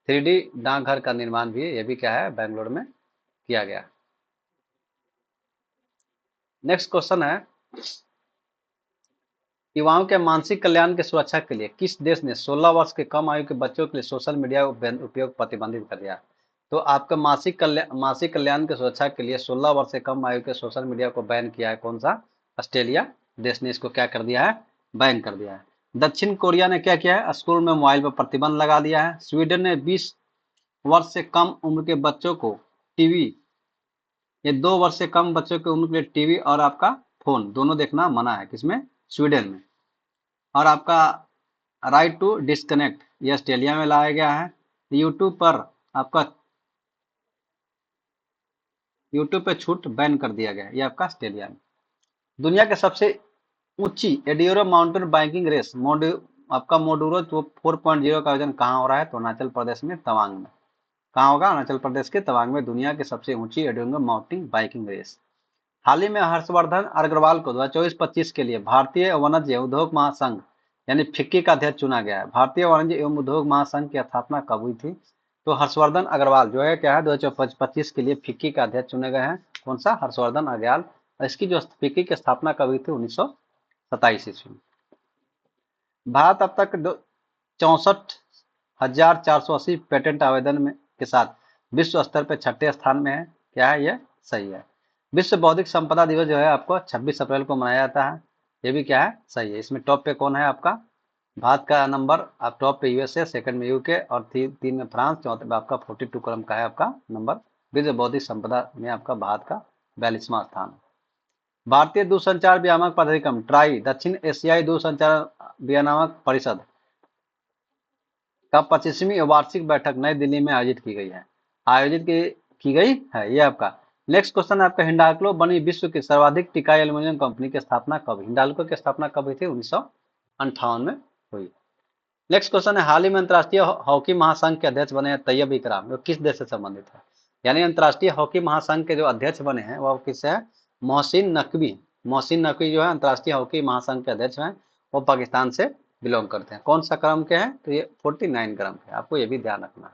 3D डाकघर का निर्माण भी ये भी क्या है, बेंगलोर में किया गया। नेक्स्ट क्वेश्चन है, युवाओं के मानसिक कल्याण की सुरक्षा के लिए किस देश ने 16 वर्ष के कम आयु के बच्चों के लिए सोशल मीडिया उपयोग प्रतिबंधित कर दिया? तो आपका मासिक कल्याण की सुरक्षा के लिए 16 वर्ष से कम आयु के सोशल मीडिया को बैन किया है। कौन सा? ऑस्ट्रेलिया देश ने इसको क्या कर दिया है, बैन कर दिया है। दक्षिण कोरिया ने क्या किया है, स्कूल में मोबाइल पर प्रतिबंध लगा दिया है। स्वीडन ने 20 वर्ष से कम उम्र के बच्चों को टीवी, ये 2 वर्ष से कम बच्चों की उम्र के लिए टीवी और आपका फोन दोनों देखना मना है। किसमें? स्वीडन में। और आपका राइट टू डिस्कनेक्ट ये ऑस्ट्रेलिया में लाया गया है। यूट्यूब पर आपका यूट्यूब पे छूट बैन कर दिया गया है, ये आपका ऑस्ट्रेलिया में। दुनिया के सबसे ऊंची एडियोरो माउंटेन बाइकिंग रेस आपका मोडूरो जो 4.0 का आयोजन कहाँ हो रहा है? तो अरुणाचल प्रदेश में तवांग में। कहाँ होगा? अरुणाचल प्रदेश के तवांग में दुनिया की सबसे ऊंची एडियोरो माउंटेन बाइकिंग रेस। हाल ही में हर्षवर्धन अग्रवाल को 2024-25 के लिए भारतीय वाणिज्य उद्योग महासंघ यानी फिक्की का अध्यक्ष चुना गया है। भारतीय वाणिज्य एवं उद्योग महासंघ की स्थापना कब हुई थी? तो हर्षवर्धन अग्रवाल जो है क्या है, 2025 के लिए फिक्की का अध्यक्ष चुने गए हैं। कौन सा? हर्षवर्धन अग्रवाल। इसकी जो फिक्की की स्थापना कब हुई थी? 1927 ईस्वी में। भारत अब तक 64,480 पेटेंट आवेदन में के साथ विश्व स्तर पर छठे स्थान में है। क्या है ये? सही है। विश्व बौद्धिक संपदा दिवस जो है आपको 26 अप्रैल को मनाया जाता है। ये भी क्या है? सही है। इसमें टॉप पे कौन है आपका? भारत का नंबर आप टॉप पे यूएसए, सेकंड में यूके और तीन में फ्रांस, चौथे में आपका 42 क्रम का है आपका नंबर। विश्व बौद्धिक संपदा में आपका भारत का 42वां स्थान। भारतीय दूरसंचार विनियामक प्राधिकरण ट्राई दक्षिण एशियाई दूरसंचार विनियामक परिषद का 25वीं वार्षिक बैठक नई दिल्ली में आयोजित की गई है। की गई है ये आपका। नेक्स्ट क्वेश्चन है आपका, हिंडाल्को बनी विश्व की सर्वाधिक टिकाऊ एल्यूमिनियम कंपनी की स्थापना कब? हिंडाल्को की स्थापना कब हुई थी? 1958 में हुई। नेक्स्ट क्वेश्चन है, हाल ही में अंतर्राष्ट्रीय हॉकी महासंघ के अध्यक्ष बने हैं तैयब इकराम, जो किस देश से संबंधित है? यानी अंतर्राष्ट्रीय हॉकी महासंघ के जो अध्यक्ष बने हैं वो किससे है? मोहसिन नकवी। मोहसिन नकवी जो है अंतर्राष्ट्रीय हॉकी महासंघ के अध्यक्ष हैं, वो पाकिस्तान से बिलोंग करते हैं। कौन सा क्रम के हैं? तो ये 49 क्रम के, आपको ये भी ध्यान रखना है।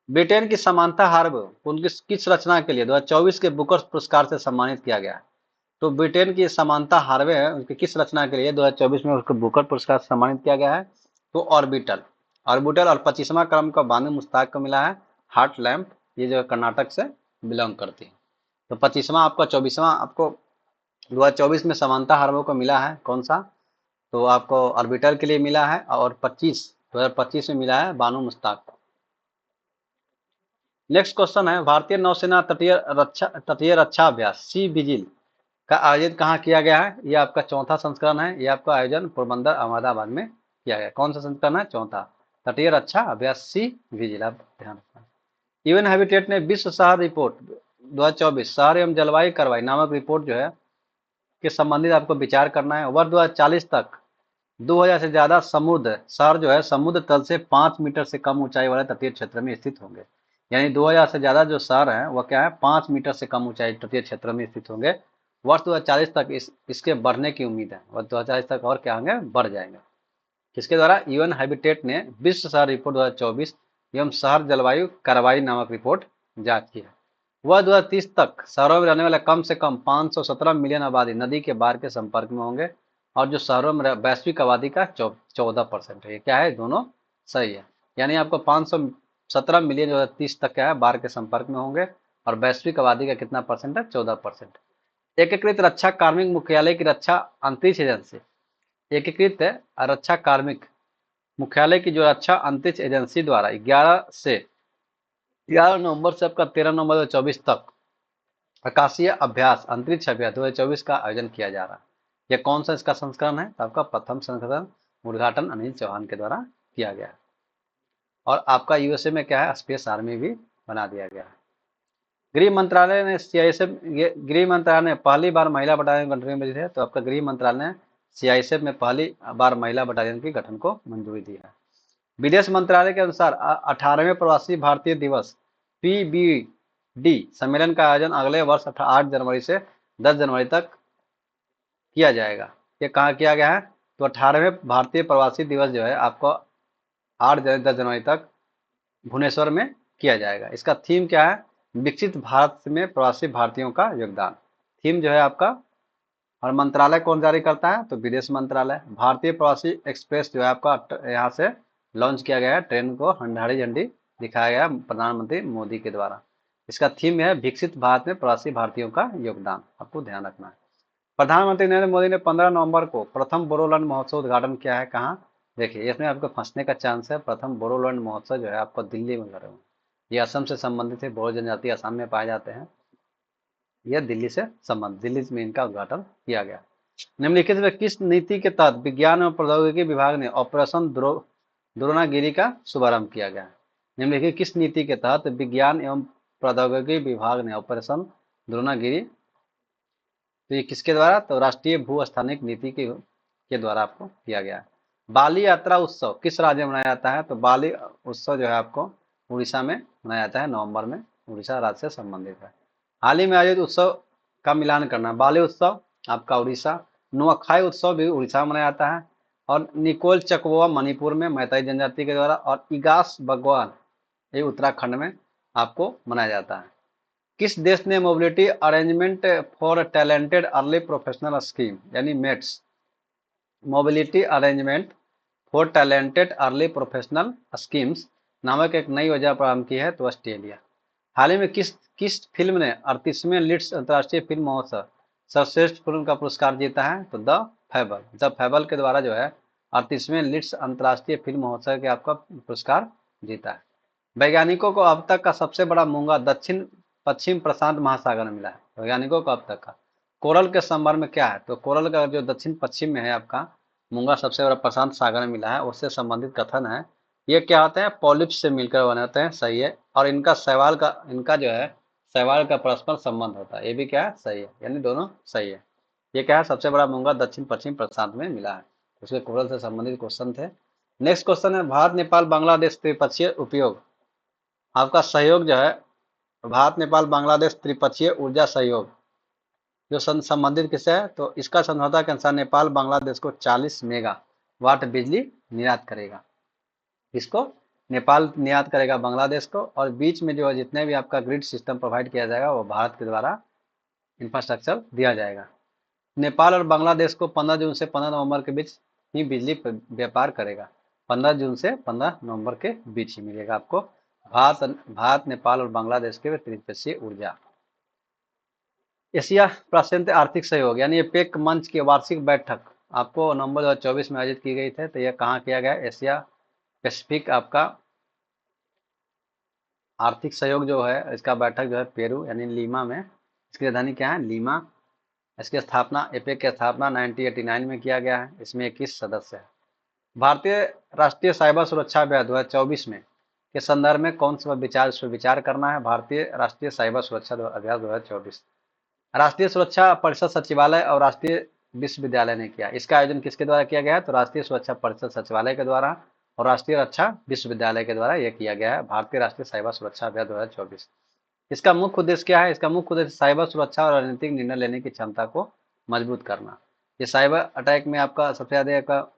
ब्रिटेन की समांथा हार्ब उनकी किस रचना के लिए 2024 के बुकर पुरस्कार से सम्मानित किया गया है? तो ब्रिटेन की समांथा हार्वे है, उनकी किस रचना के लिए 2024 में उसको बुकर पुरस्कार से सम्मानित किया गया है? तो ऑर्बिटल। ऑर्बिटल। और 25वां क्रम का बानू मुश्ताक को मिला है हार्ट लैम्प, ये जो कर्नाटक से बिलोंग करती है। तो 25वां आपका 24वां आपको 2024 में समांथा हार्वे को मिला है। कौन सा? तो आपको ऑर्बिटर के लिए मिला है। और 2025 में मिला है बानू मुश्ताक को। नेक्स्ट क्वेश्चन है, भारतीय नौसेना तटीय रक्षा अभ्यास सी विजिल का आयोजन कहाँ किया गया है? ये आपका चौथा संस्करण है। ये आपका आयोजन पोरबंदर अहमदाबाद में किया गया। कौन सा संस्करण है? चौथा। तटीय रक्षा अभ्यास सी विजिल, आप ध्यान रखना। यूएन हैबिटेट ने विश्व शहर रिपोर्ट 2024 शहर एवं जलवायु कार्रवाई नामक रिपोर्ट जो है के संबंधित आपको विचार करना है। वर्ष 2040 तक 2000 से ज्यादा समुद्र शहर जो है समुद्र तल से 5 मीटर से कम ऊंचाई वाले तटीय क्षेत्र में स्थित होंगे। यानी 2000 से ज्यादा जो शहर है वह क्या है? 5 मीटर से कम ऊंचाई तटीय क्षेत्र में स्थित होंगे। वर्ष 2040 तक इसके बढ़ने की उम्मीद है। वर्ष 2040 तक और क्या होंगे? बढ़ जाएंगे। किसके द्वारा? यूएन हैबिटेट ने विश्व शहर रिपोर्ट 2024 एवं शहर जलवायु कार्रवाई नामक रिपोर्ट जारी की है। वह 2030 तक शहरों में रहने वाले कम से कम 517 मिलियन आबादी नदी के बाढ़ के संपर्क में होंगे। और जो शहरों में वैश्विक आबादी का 14% है। ये क्या है? दोनों सही है। यानी आपको 517 मिलियन 2030 तक क्या है? बाढ़ के संपर्क में होंगे। और वैश्विक आबादी का कितना परसेंट है? 14%। एकीकृत रक्षा कार्मिक मुख्यालय की रक्षा अंतरिक्ष एजेंसी एकीकृत रक्षा कार्मिक मुख्यालय की जो रक्षा अंतरिक्ष एजेंसी द्वारा 11 नवंबर से आपका 13 नवंबर 2024 तक आकाशीय अभ्यास अंतरिक्ष अभ्यास 2024 का आयोजन किया जा रहा है। यह कौन सा इसका संस्करण है? तो आपका प्रथम संस्करण उद्घाटन अनिल चौहान के द्वारा किया गया है। और आपका यूएसए में क्या है? स्पेस आर्मी भी बना दिया गया है। गृह मंत्रालय ने गृह मंत्रालय ने पहली बार महिला बटालियन गठन में दी है। तो आपका गृह मंत्रालय ने सीआईएसएफ में पहली बार महिला बटालियन की गठन को मंजूरी दी है। विदेश मंत्रालय के अनुसार 18वें प्रवासी भारतीय दिवस पीबीडी सम्मेलन का आयोजन अगले वर्ष 8 जनवरी से 10 जनवरी तक किया जाएगा। ये कहाँ किया गया है? तो 18वें भारतीय प्रवासी दिवस जो है आपको 8 10 जनवरी तक भुवनेश्वर में किया जाएगा। इसका थीम क्या है? विकसित भारत में प्रवासी भारतीयों का योगदान। थीम जो है आपका, और मंत्रालय कौन जारी करता है? तो विदेश मंत्रालय। भारतीय प्रवासी एक्सप्रेस जो है आपका यहाँ से लॉन्च किया गया है, ट्रेन को हरी झंडी दिखाया गया प्रधानमंत्री मोदी के द्वारा। इसका थीम है विकसित भारत में प्रवासी भारतीयों का योगदान, आपको ध्यान रखना है। प्रधानमंत्री नरेंद्र मोदी ने 15 नवंबर को प्रथम बोडोलैंड महोत्सव उद्घाटन किया है। कहाँ? देखिए, इसमें आपको फंसने का चांस है। प्रथम बोडोलैंड महोत्सव जो है आपको दिल्ली में हो रहा है। ये असम से संबंधित है, बोडो जनजाति असम में पाए जाते हैं। यह दिल्ली से संबंधित, दिल्ली में इनका उद्घाटन किया गया। निम्नलिखित में किस नीति के तहत विज्ञान एवं प्रौद्योगिकी विभाग ने ऑपरेशन द्रोणागिरी का शुभारंभ किया गया है? निम्नलिखित किस नीति के तहत विज्ञान एवं प्रौद्योगिकी विभाग ने ऑपरेशन द्रोणागिरी, तो ये किसके द्वारा? तो राष्ट्रीय भू स्थानिक नीति के द्वारा आपको किया गया है। बाली यात्रा उत्सव किस राज्य में मनाया जाता है? तो बाली उत्सव जो है आपको उड़ीसा में मनाया जाता है, नवंबर में। उड़ीसा राज्य से संबंधित है। हाल ही में आयोजित उत्सव का मिलान करना, बाली उत्सव आपका उड़ीसा, नुआखाई उत्सव भी उड़ीसा में मनाया जाता है, और निकोल चकवोवा मणिपुर में मैतेई जनजाति के द्वारा, और इगास बगवान ये उत्तराखंड में आपको मनाया जाता है। किस देश ने mobility arrangement for talented early professional scheme यानी MATES, mobility arrangement for talented early professional schemes नामक एक नई योजना प्रारंभ की है? तो ऑस्ट्रेलिया। हाल ही में किस किस फिल्म ने 38वें लीड्स अंतर्राष्ट्रीय फिल्म महोत्सव सर्वश्रेष्ठ फिल्म का पुरस्कार जीता है? तो द फैबल के द्वारा जो है 38वें लीड्स अंतर्राष्ट्रीय फिल्म महोत्सव के आपका पुरस्कार जीता है। वैज्ञानिकों को अब तक का सबसे बड़ा मूंगा दक्षिण पश्चिम प्रशांत महासागर में मिला है। वैज्ञानिकों को अब तक का कोरल के संदर्भ में क्या है? तो कोरल का जो दक्षिण पश्चिम में है आपका मूंगा सबसे बड़ा प्रशांत सागर में मिला है, उससे संबंधित कथन है। ये क्या होते हैं? पॉलिप्स से मिलकर बने होते हैं, सही है। और इनका इनका जो है शैवाल का परस्पर संबंध होता है, ये भी क्या है? सही है, यानी दोनों सही है। ये क्या है? सबसे बड़ा मूंगा दक्षिण पश्चिम प्रशांत में मिला है। उसके कोरल से संबंधित क्वेश्चन थे। नेक्स्ट क्वेश्चन है भारत नेपाल बांग्लादेश त्रिपक्षीय उपयोग, आपका सहयोग जो है भारत नेपाल बांग्लादेश त्रिपक्षीय ऊर्जा सहयोग जो संबंधित किससे है? तो इसका समझौता के अनुसार नेपाल बांग्लादेश को 40 मेगावाट बिजली निर्यात करेगा। इसको नेपाल निर्यात करेगा बांग्लादेश को, और बीच में जो है जितने भी आपका ग्रिड सिस्टम प्रोवाइड किया जाएगा वो भारत के द्वारा इंफ्रास्ट्रक्चर दिया जाएगा। नेपाल और बांग्लादेश को 15 जून से 15 नवंबर के बीच ही बिजली व्यापार करेगा। 15 जून से 15 नवंबर के बीच ही मिलेगा आपको भारत नेपाल और बांग्लादेश के त्रिपक्षीय ऊर्जा। एशिया प्रशांत आर्थिक सहयोग यानी एपेक मंच की वार्षिक बैठक आपको नवंबर 2024 में आयोजित की गई थी। तो यह कहाँ किया गया? एशिया पैसिफिक आपका आर्थिक सहयोग जो है इसका बैठक जो है पेरू यानी लीमा में, इसकी राजधानी क्या है? लीमा। इसकी स्थापना एपेक की स्थापना 1989 में किया गया है। इसमें 21 सदस्य है। भारतीय राष्ट्रीय साइबर सुरक्षा अभियान 2024 में के संदर्भ में कौन सा विचार इस पर विचार करना है? भारतीय राष्ट्रीय साइबर सुरक्षा अभियान 2024 राष्ट्रीय सुरक्षा परिषद सचिवालय और राष्ट्रीय विश्वविद्यालय ने किया। इसका आयोजन किसके द्वारा किया गया है? तो राष्ट्रीय सुरक्षा परिषद सचिवालय के द्वारा और राष्ट्रीय रक्षा विश्वविद्यालय के द्वारा यह किया गया है, भारतीय राष्ट्रीय साइबर सुरक्षा अभियान 2024। इसका मुख्य उद्देश्य क्या है? इसका मुख्य उद्देश्य साइबर सुरक्षा और रणनीतिक निर्णय लेने की क्षमता को मजबूत करना। ये साइबर अटैक में आपका सबसे ज्यादा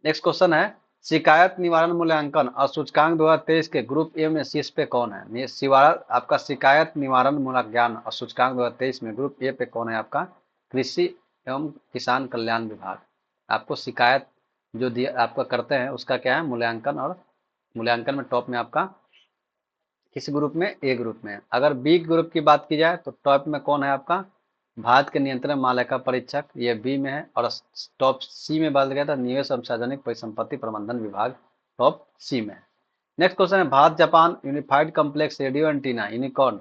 नेक्स्ट क्वेश्चन है शिकायत निवारण मूल्यांकन और सूचकांक 2023 के ग्रुप ए में शीर्ष पे कौन है? ये आपका शिकायत निवारण मूल्यांकन और सूचकांक 2023 में ग्रुप ए पे कौन है? आपका कृषि एवं किसान कल्याण विभाग। आपको शिकायत जो दिया आपका करते हैं उसका क्या है? मूल्यांकन, और मूल्यांकन में टॉप में आपका किस ग्रुप में? ए ग्रुप में। अगर बी ग्रुप की बात की जाए तो टॉप में कौन है? आपका भारत के नियंत्रण मालिका परीक्षक, ये बी में है। और टॉप सी में बात गया था निवेश एवं सार्वजनिक परिसंपत्ति प्रबंधन विभाग, टॉप सी में है। नेक्स्ट क्वेश्चन है Bharat Japan unified complex radio antenna unicorn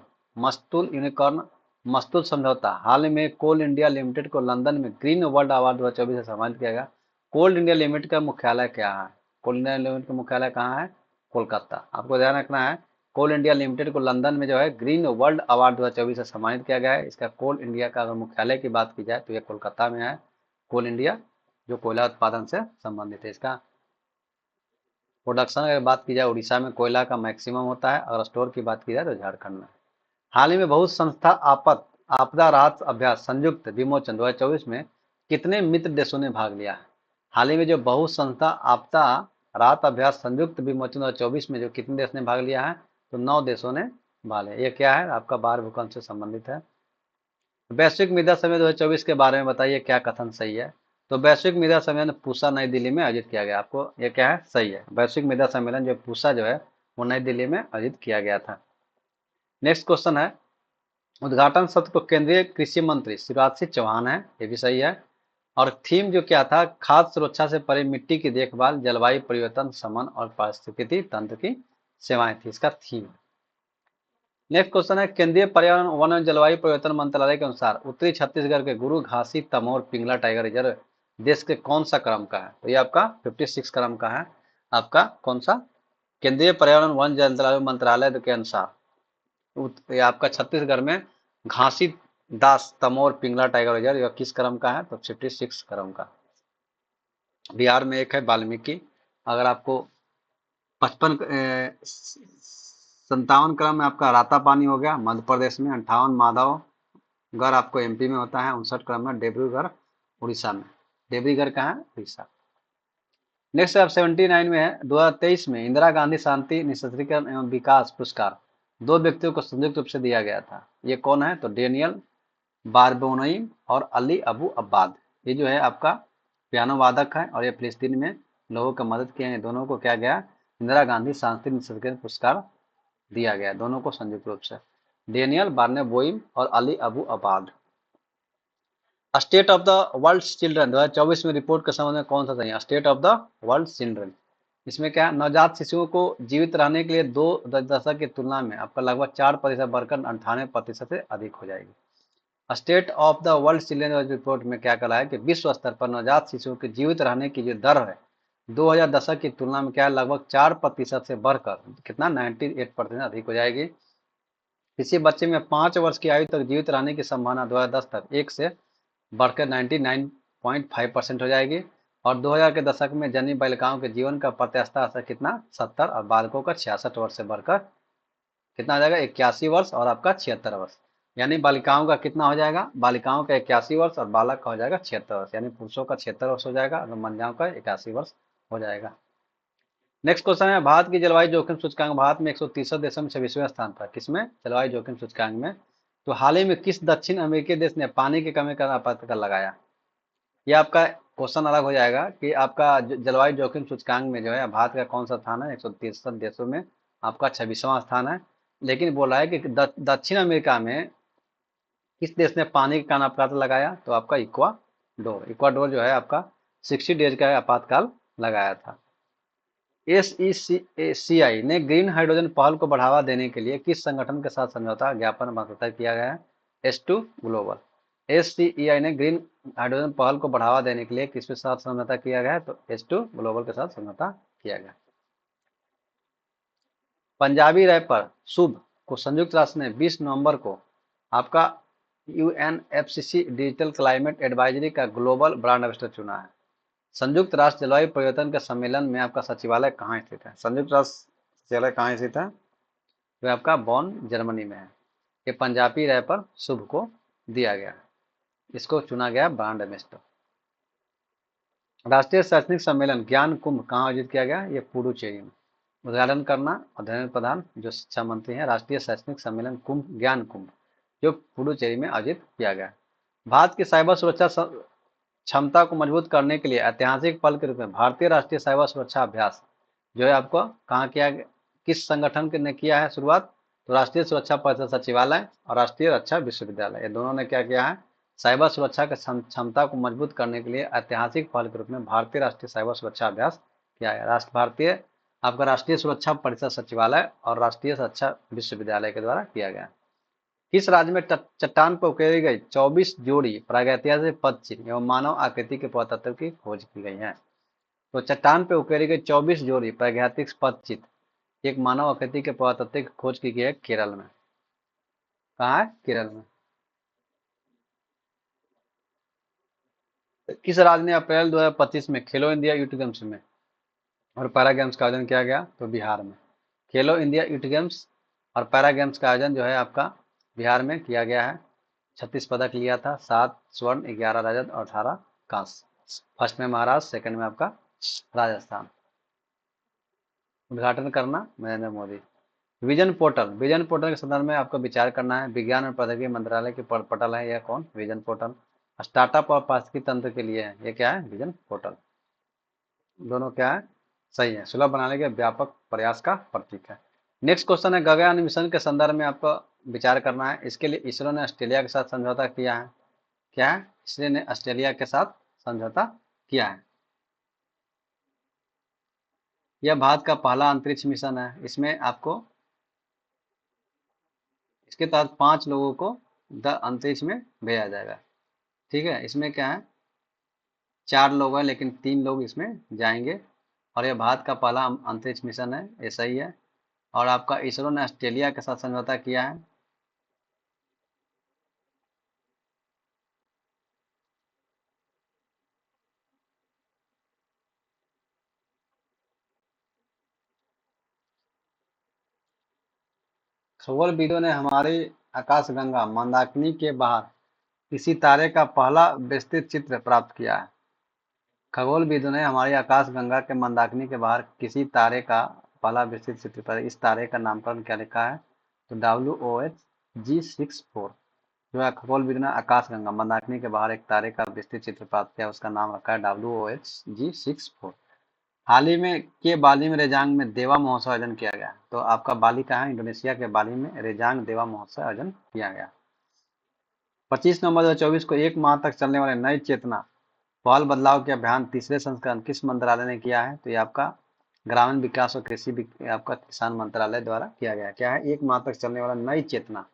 मस्तूल समझौता हाल में कोल इंडिया लिमिटेड को लंदन में ग्रीन वर्ल्ड अवार्ड 2024 से सम्मानित किया गया। कोल इंडिया लिमिटेड का मुख्यालय क्या है? कोल इंडिया लिमिटेड का मुख्यालय कहाँ है? कोलकाता। आपको ध्यान रखना है कोल इंडिया लिमिटेड को लंदन में जो है ग्रीन वर्ल्ड अवार्ड 2024 से सम्मानित किया गया है। इसका कोल इंडिया का अगर मुख्यालय की बात की जाए तो यह कोलकाता में है। कोल इंडिया जो कोयला उत्पादन से संबंधित है। इसका प्रोडक्शन अगर बात की जाए उड़ीसा में कोयला का मैक्सिमम होता है, अगर स्टोर की बात की जाए तो झारखंड में। हाल ही में बहुत संस्था आपदा राहत अभ्यास संयुक्त विमोचन 2024 में कितने मित्र देशों ने भाग लिया है? हाल ही में जो बहु संस्था आपदा राहत अभ्यास संयुक्त विमोचन 2024 में जो कितने देश ने भाग लिया है? तो 9 देशों ने भाग लिया। ये क्या है? आपका बाढ़ भूकंप से संबंधित है। वैश्विक मृदा सम्मेलन 2024 के बारे में बताइए, क्या कथन सही है? तो वैश्विक मृदा सम्मेलन पूसा नई दिल्ली में आयोजित किया गया। आपको ये क्या है? सही है। वैश्विक मृदा सम्मेलन जो पूसा जो है वो नई दिल्ली में आयोजित किया गया था। नेक्स्ट क्वेश्चन है, उद्घाटन सत्र को केंद्रीय कृषि मंत्री शिवराज सिंह चौहान है, ये भी सही है। और थीम जो क्या था? खाद्य सुरक्षा से परे मिट्टी की देखभाल, जलवायु परिवर्तन समन और पारिस्थितिकी तंत्र की सेवाएं थी, इसका थीम। नेक्स्ट क्वेश्चन है, केंद्रीय पर्यावरण वन एवं जलवायु परिवर्तन मंत्रालय के अनुसार उत्तरी छत्तीसगढ़ के गुरु घासी तमोर पिंगला टाइगर रिजर्व देश के कौन सा क्रम का है? तो ये आपका 56 क्रम का है। आपका कौन सा? केंद्रीय पर्यावरण वन जलवायु मंत्रालय के अनुसार ये आपका छत्तीसगढ़ में घासी दास तमोर पिंगला टाइगर रिजर्व यह किस क्रम का है? तो 56 क्रम का। बिहार में एक है वाल्मीकि। अगर आपको 55 57 क्रम में आपका रातापानी हो गया मध्य प्रदेश में। 58 माधवगढ़ आपको एमपी में होता है। 59 क्रम में डिब्रूगढ़ उड़ीसा में। डिब्रूगढ़ कहाँ है? उड़ीसा। नेक्स्ट अब 79 में है, 2023 में इंदिरा गांधी शांति निःशस्त्रीकरण एवं विकास पुरस्कार 2 व्यक्तियों को संयुक्त रूप से दिया गया था। ये कौन है? तो डेनियल बारबोनई और अली अबू अब्बाद। ये जो है आपका पियानो वादक है और ये फिलिस्तीन में लोगों की मदद किए हैं। दोनों को क्या गया? इंदिरा गांधी शांति निःशस्त्रीकरण पुरस्कार दिया गया, दोनों को संयुक्त रूप से। डेनियल बार्नेबोइम और अली अबू अबाद। State of the world children 2024 में रिपोर्ट के संबंध में कौन सा सही है? State of the world children, इसमें क्या? नवजात शिशुओं को जीवित रहने के लिए 2 दशक की तुलना में आपका लगभग 4% बढ़कर 98% से अधिक हो जाएगी। State of the world children report में क्या कहा है कि विश्व स्तर पर नवजात शिशुओं के जीवित रहने की जो दर है 2000 दशक की तुलना में क्या है? लगभग 4% से बढ़कर कितना? 98% अधिक हो जाएगी। किसी बच्चे में 5 वर्ष की आयु तक जीवित रहने की संभावना 2010 तक 1 से बढ़कर 99.5% हो जाएगी। और 2000 के दशक में जन्मी बालिकाओं के जीवन का प्रत्याशित असर कितना? 70 और बालकों का 66 वर्ष से बढ़कर कितना हो जाएगा? 81 वर्ष और आपका 76 वर्ष। यानी बालिकाओं का कितना हो जाएगा? बालिकाओं का 81 वर्ष और बालक का हो जाएगा 76 वर्ष। यानी पुरुषों का 76 वर्ष हो जाएगा और महिलाओं का 81 वर्ष हो जाएगा। नेक्स्ट क्वेश्चन है, भारत की जलवायु जोखिम सूचकांक भारत में 130 देशों में 26वें स्थान पर। किसमें? जलवायु जोखिम सूचकांक में। तो हाल ही में किस दक्षिण अमेरिकी देश ने पानी की कमी का पता लगाया? ये आपका क्वेश्चन अलग हो जाएगा कि आपका जलवायु जोखिम सूचकांक में जो है भारत का कौन सा स्थान है? 163 देशों में आपका 26वां स्थान है। लेकिन बोला है कि दक्षिण अमेरिका में किस देश ने पानी का पता लगाया? तो आपका इक्वाडोर। इक्वाडोर जो है आपका 60 डेज का आपातकाल लगाया था। SECI ने ग्रीन हाइड्रोजन पहल को बढ़ावा देने के लिए किस संगठन के साथ समझौता ज्ञापन हस्ताक्षर किया गया है? S2 global. SCEI ने ग्रीन हाइड्रोजन पहल को बढ़ावा देने के लिए किसके साथ समझौता किया गया है? तो S2 ग्लोबल के साथ समझौता किया गया। पंजाबी रैपर शुभ को संयुक्त राष्ट्र ने 20 नवंबर को आपका UNFCCC डिजिटल क्लाइमेट एडवाइजरी का ग्लोबल ब्रांड एम्बेसडर चुना है। संयुक्त राष्ट्र जलवायु परिवर्तन के सम्मेलन में आपका सचिवालय कहाँ स्थित है? संयुक्त राष्ट्र सचिवालय कहाँ स्थित है? तो आपका बॉन जर्मनी में है। ये पंजाबी रैपर शुभ को दिया गया, इसको चुना गया ब्रांड एम्बेसडर। राष्ट्रीय शैक्षणिक सम्मेलन ज्ञान कुंभ कहाँ आयोजित किया गया? ये पुडुचेरी में। उद्घाटन करना और धर्मेंद्र प्रधान जो शिक्षा मंत्री हैं। राष्ट्रीय शैक्षणिक सम्मेलन कुंभ ज्ञान कुंभ जो पुडुचेरी में आयोजित किया गया। भारत की साइबर सुरक्षा क्षमता को मजबूत करने के लिए ऐतिहासिक पल के रूप में भारतीय राष्ट्रीय साइबर सुरक्षा अभ्यास जो है आपको कहाँ किया गया? किस संगठन ने किया है शुरुआत? तो राष्ट्रीय सुरक्षा परिषद सचिवालय और राष्ट्रीय रक्षा विश्वविद्यालय, ये दोनों ने क्या किया है? साइबर सुरक्षा की क्षमता को मजबूत करने के लिए ऐतिहासिक पहल के रूप में भारतीय राष्ट्रीय साइबर सुरक्षा अभ्यास किया है। भारतीय आपका राष्ट्रीय सुरक्षा परिषद सचिवालय और राष्ट्रीय रक्षा विश्वविद्यालय के द्वारा किया गया। किस राज्य में चट्टान पर उकेरी गई 24 जोड़ी प्रागैतिहासिक पदचिन्ह एवं मानव आकृति के पुरातत्व की खोज की गई है? तो चट्टान पर उकेरी गई 24 जोड़ी प्रागैतिक पदचिन्ह एक मानव आकृति के पुरातत्व की खोज की गई है केरल में। कहाँ है? केरल में। किस राज्य ने अप्रैल 2025 में खेलो इंडिया यूथ गेम्स में और पैरा गेम्स का आयोजन किया गया? तो बिहार में। खेलो इंडिया यूथ गेम्स और पैरा गेम्स का आयोजन जो है आपका बिहार में किया गया है। 36 पदक लिया था, 7 स्वर्ण, 11 रजत और 18 विकास। फर्स्ट में महाराष्ट्र, सेकंड में आपका राजस्थान। उद्घाटन करना Narendra Modi. Vision portal, vision portal के संदर्भ में आपको विचार करना है। विज्ञान और प्रौद्योगिकी मंत्रालय की पोर्टल है यह कौन? Vision portal. स्टार्टअप और पारिस्थितिकी तंत्र के लिए है, ये क्या है? Vision portal. दोनों क्या है? सही है, सुलभ बनाने के व्यापक प्रयास का प्रतीक है। नेक्स्ट क्वेश्चन है, गगनयान मिशन के संदर्भ में आपको विचार करना है। इसके लिए इसरो ने ऑस्ट्रेलिया के साथ समझौता किया है। क्या है? इसरो ने ऑस्ट्रेलिया के साथ समझौता किया है। यह भारत का पहला अंतरिक्ष मिशन है। इसमें आपको इसके तहत 5 लोगों को अंतरिक्ष में भेजा जाएगा। ठीक है, इसमें क्या है, 4 लोग हैं लेकिन 3 लोग इसमें जाएंगे। और यह भारत का पहला अंतरिक्ष मिशन है, ये सही है। और आपका इसरो ने ऑस्ट्रेलिया के साथ समझौता किया है। खगोलविदों ने हमारी आकाशगंगा मंदाकिनी के बाहर किसी तारे का पहला विस्तृत चित्र प्राप्त किया है। खगोलविदों ने हमारी आकाशगंगा के मंदाकिनी के बाहर किसी तारे का पहला विस्तृत चित्र प्राप्त। इस तारे का नामकरण क्या लिखा है? तो WOH-G64 जो है, खगोलविदों ने आकाशगंगा मंदाकिनी के बाहर एक तारे का विस्तृत चित्र प्राप्त किया, उसका नाम रखा है WOH-G64। हाल ही में बाली में रेजांग में देवा महोत्सव आयोजन किया गया। तो आपका बाली कहाँ है? इंडोनेशिया के बाली में रेजांग देवा महोत्सव आयोजन किया गया। 25 नवंबर 2024 को एक माह तक चलने वाले नई चेतना पहल बदलाव के अभियान तीसरे संस्करण किस मंत्रालय ने किया है? तो ये आपका ग्रामीण विकास और कृषि आपका किसान मंत्रालय द्वारा किया गया। क्या है? एक माह तक चलने वाला नई चेतना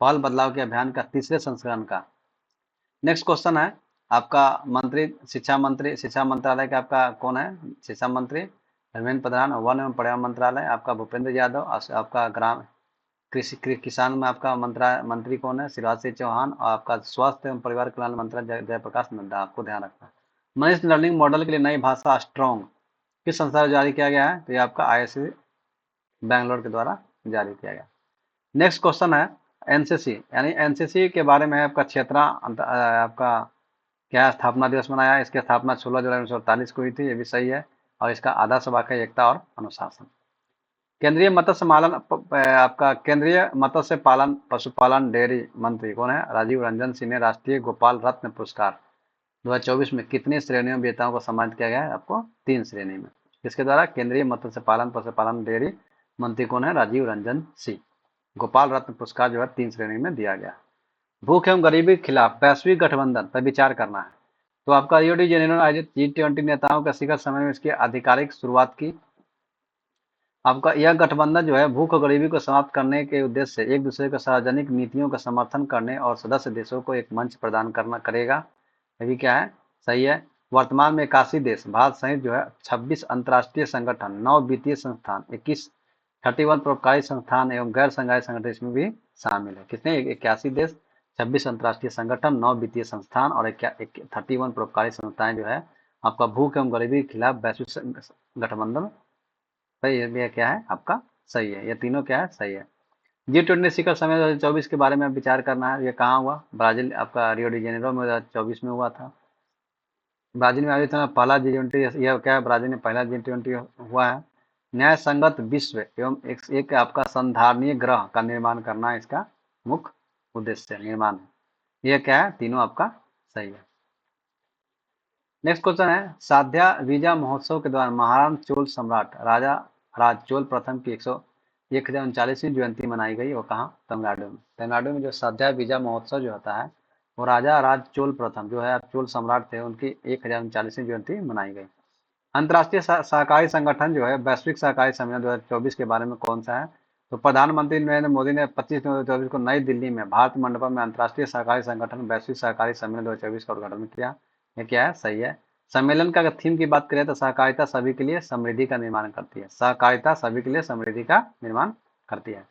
पहल बदलाव के अभियान का तीसरे संस्करण का। नेक्स्ट क्वेश्चन है आपका मंत्री, शिक्षा मंत्रालय का आपका कौन है? शिक्षा मंत्री धर्मेंद्र प्रधान। वन एवं पर्यावरण मंत्रालय आपका भूपेंद्र यादव। आपका ग्राम कृषि किसान में आपका मंत्री कौन है? शिवराज सिंह चौहान। और आपका स्वास्थ्य एवं परिवार कल्याण मंत्री जयप्रकाश नड्डा। आपको ध्यान रखना है। मशीन लर्निंग मॉडल के लिए नई भाषा स्ट्रॉन्ग किस संस्था द्वारा जारी किया गया है? तो ये आपका IISc बैंगलोर के द्वारा जारी किया गया। नेक्स्ट क्वेश्चन है एनसीसी, यानी एनसीसी के बारे में आपका आपका क्या स्थापना दिवस मनाया? इसकी स्थापना 16 जुलाई 1948 को हुई थी, ये भी सही है। और इसका आदर्श वाक्य एकता और अनुशासन। केंद्रीय मत्स्य पालन आपका केंद्रीय मत्स्य पालन पशुपालन डेयरी मंत्री कौन है? राजीव रंजन सिंह ने राष्ट्रीय गोपाल रत्न पुरस्कार 2024 में कितनी श्रेणियों में विजेताओं को सम्मानित किया गया है? आपको 3 श्रेणी में। किसके द्वारा? केंद्रीय मत्स्य पालन पशुपालन डेयरी मंत्री कौन है? राजीव रंजन सिंह। गोपाल रत्न पुरस्कार जो है 3 श्रेणी में दिया गया। भूख एवं गरीबी के खिलाफ वैश्विक गठबंधन पर विचार करना है। तो आपका रियो डी जेनेरो आयोजित G20 नेताओं का शिखर सम्मेलन में इसकी आधिकारिक शुरुआत की। आपका यह गठबंधन जो है भूख और गरीबी को समाप्त करने के उद्देश्य से एक दूसरे को सार्वजनिक नीतियों का समर्थन करने और सदस्य देशों को एक मंच प्रदान करना करेगा। ये भी क्या है? सही है। वर्तमान में 81 देश भारत सहित जो है 26 अंतर्राष्ट्रीय संगठन, 9 वित्तीय संस्थान, 21 31 परोपकारी संस्थान एवं गैर संघीय संगठन इसमें भी शामिल है। कितने? 81 देश, 26 अंतर्राष्ट्रीय संगठन, 9 वित्तीय संस्थान और 31 परोपकारी संस्थाएं जो है आपका भूख एवं गरीबी के खिलाफ वैश्विक गठबंधन। सही है, ये क्या है आपका? सही है, ये तीनों क्या है? सही है। G20 शिखर सम्मेलन 2024 के बारे में विचार करना है। ये कहाँ हुआ? ब्राजील आपका रियो डी जेनेरो में 2024 में हुआ था। ब्राजील में आयोजित होने वाला पहला G20 यह क्या है? ब्राजील में पहला G20 हुआ है। न्याय संगत विश्व एवं एक आपका संधारणीय ग्रह का निर्माण करना इसका मुख्य उद्देश्य निर्माण है। यह क्या है? तीनों आपका सही है। नेक्स्ट क्वेश्चन है साध्या वीजा महोत्सव के दौरान महाराण चोल सम्राट राजा राज चोल प्रथम की 1039वीं जयंती मनाई गई। वो कहाँ? तमिलनाडु में। तमिलनाडु में जो साध्या वीजा महोत्सव जो होता है वो राजा राज चोल प्रथम जो है चोल सम्राट थे उनकी 1039वीं जयंती मनाई गई। अंतर्राष्ट्रीय सहकारी संगठन जो है वैश्विक सहकारी सम्मेलन 2024 के बारे में कौन सा है? तो प्रधानमंत्री नरेंद्र मोदी ने 25 नवंबर 2024 को नई दिल्ली में भारत मंडपम में अंतर्राष्ट्रीय सहकारी संगठन वैश्विक सहकारी सम्मेलन 2024 का उद्घाटन किया। ये क्या है? सही है। सम्मेलन का अगर थीम की बात करें तो सहकारिता सभी के लिए समृद्धि का निर्माण करती है। सहकारिता सभी के लिए समृद्धि का निर्माण करती है।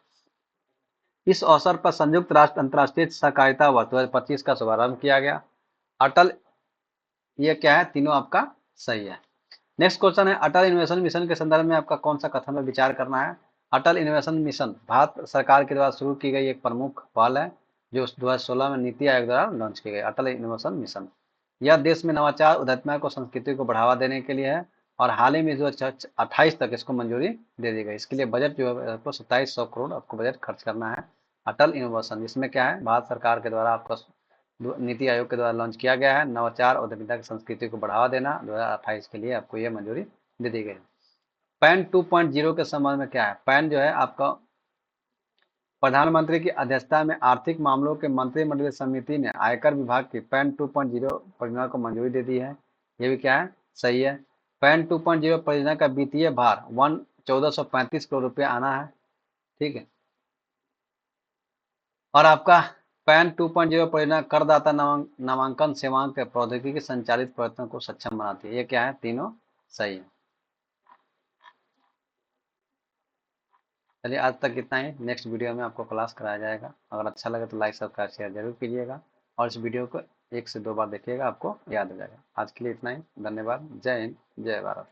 इस अवसर पर संयुक्त राष्ट्र अंतर्राष्ट्रीय सहकारिता वर्ष 2025 का शुभारंभ किया गया। अटल, ये क्या है? तीनों आपका सही है। नेक्स्ट क्वेश्चन है अटल इनोवेशन मिशन के संदर्भ में आपका कौन सा कथन पर विचार करना है? अटल इनोवेशन मिशन भारत सरकार के द्वारा शुरू की गई एक प्रमुख पहल है जो 2016 में नीति आयोग द्वारा लॉन्च की गई। अटल इनोवेशन मिशन यह देश में नवाचार, उद्यमिता को, संस्कृति को बढ़ावा देने के लिए है। और हाल ही में जो 28 तक इसको मंजूरी दे दी गई। इसके लिए बजट जो है आपको 2700 करोड़ आपको बजट खर्च करना है। अटल इनोवेशन, इसमें क्या है, भारत सरकार के द्वारा आपका नीति आयोग के द्वारा लॉन्च किया गया है। नवाचार, उद्यमिता की संस्कृति को बढ़ावा देना 2028 के लिए आपको यह मंजूरी दे दी गई। पैन 2.0 के संबंध में क्या है, पैन जो है आपका प्रधानमंत्री की अध्यक्षता में आर्थिक मामलों के मंत्रिमंडलीय समिति ने आयकर विभाग की पैन 2.0 परियोजना को मंजूरी दे दी है। ये भी क्या है, सही है। पैन 2.0 परियोजना का वित्तीय भार 1435 करोड़ रुपये आना है। ठीक है। और आपका पैन 2.0 परियोजना करदाता नामांकन सेवाओं के प्रौद्योगिकी संचालित प्रयत्नों को सक्षम बनाती है। ये क्या है, तीनों सही है। चलिए आज तक इतना ही। नेक्स्ट वीडियो में आपको क्लास कराया जाएगा। अगर अच्छा लगे तो लाइक सब्सक्राइब शेयर जरूर कीजिएगा। और इस वीडियो को 1 से 2 बार देखिएगा, आपको याद हो जाएगा। आज के लिए इतना ही। धन्यवाद। जय हिंद, जय भारत।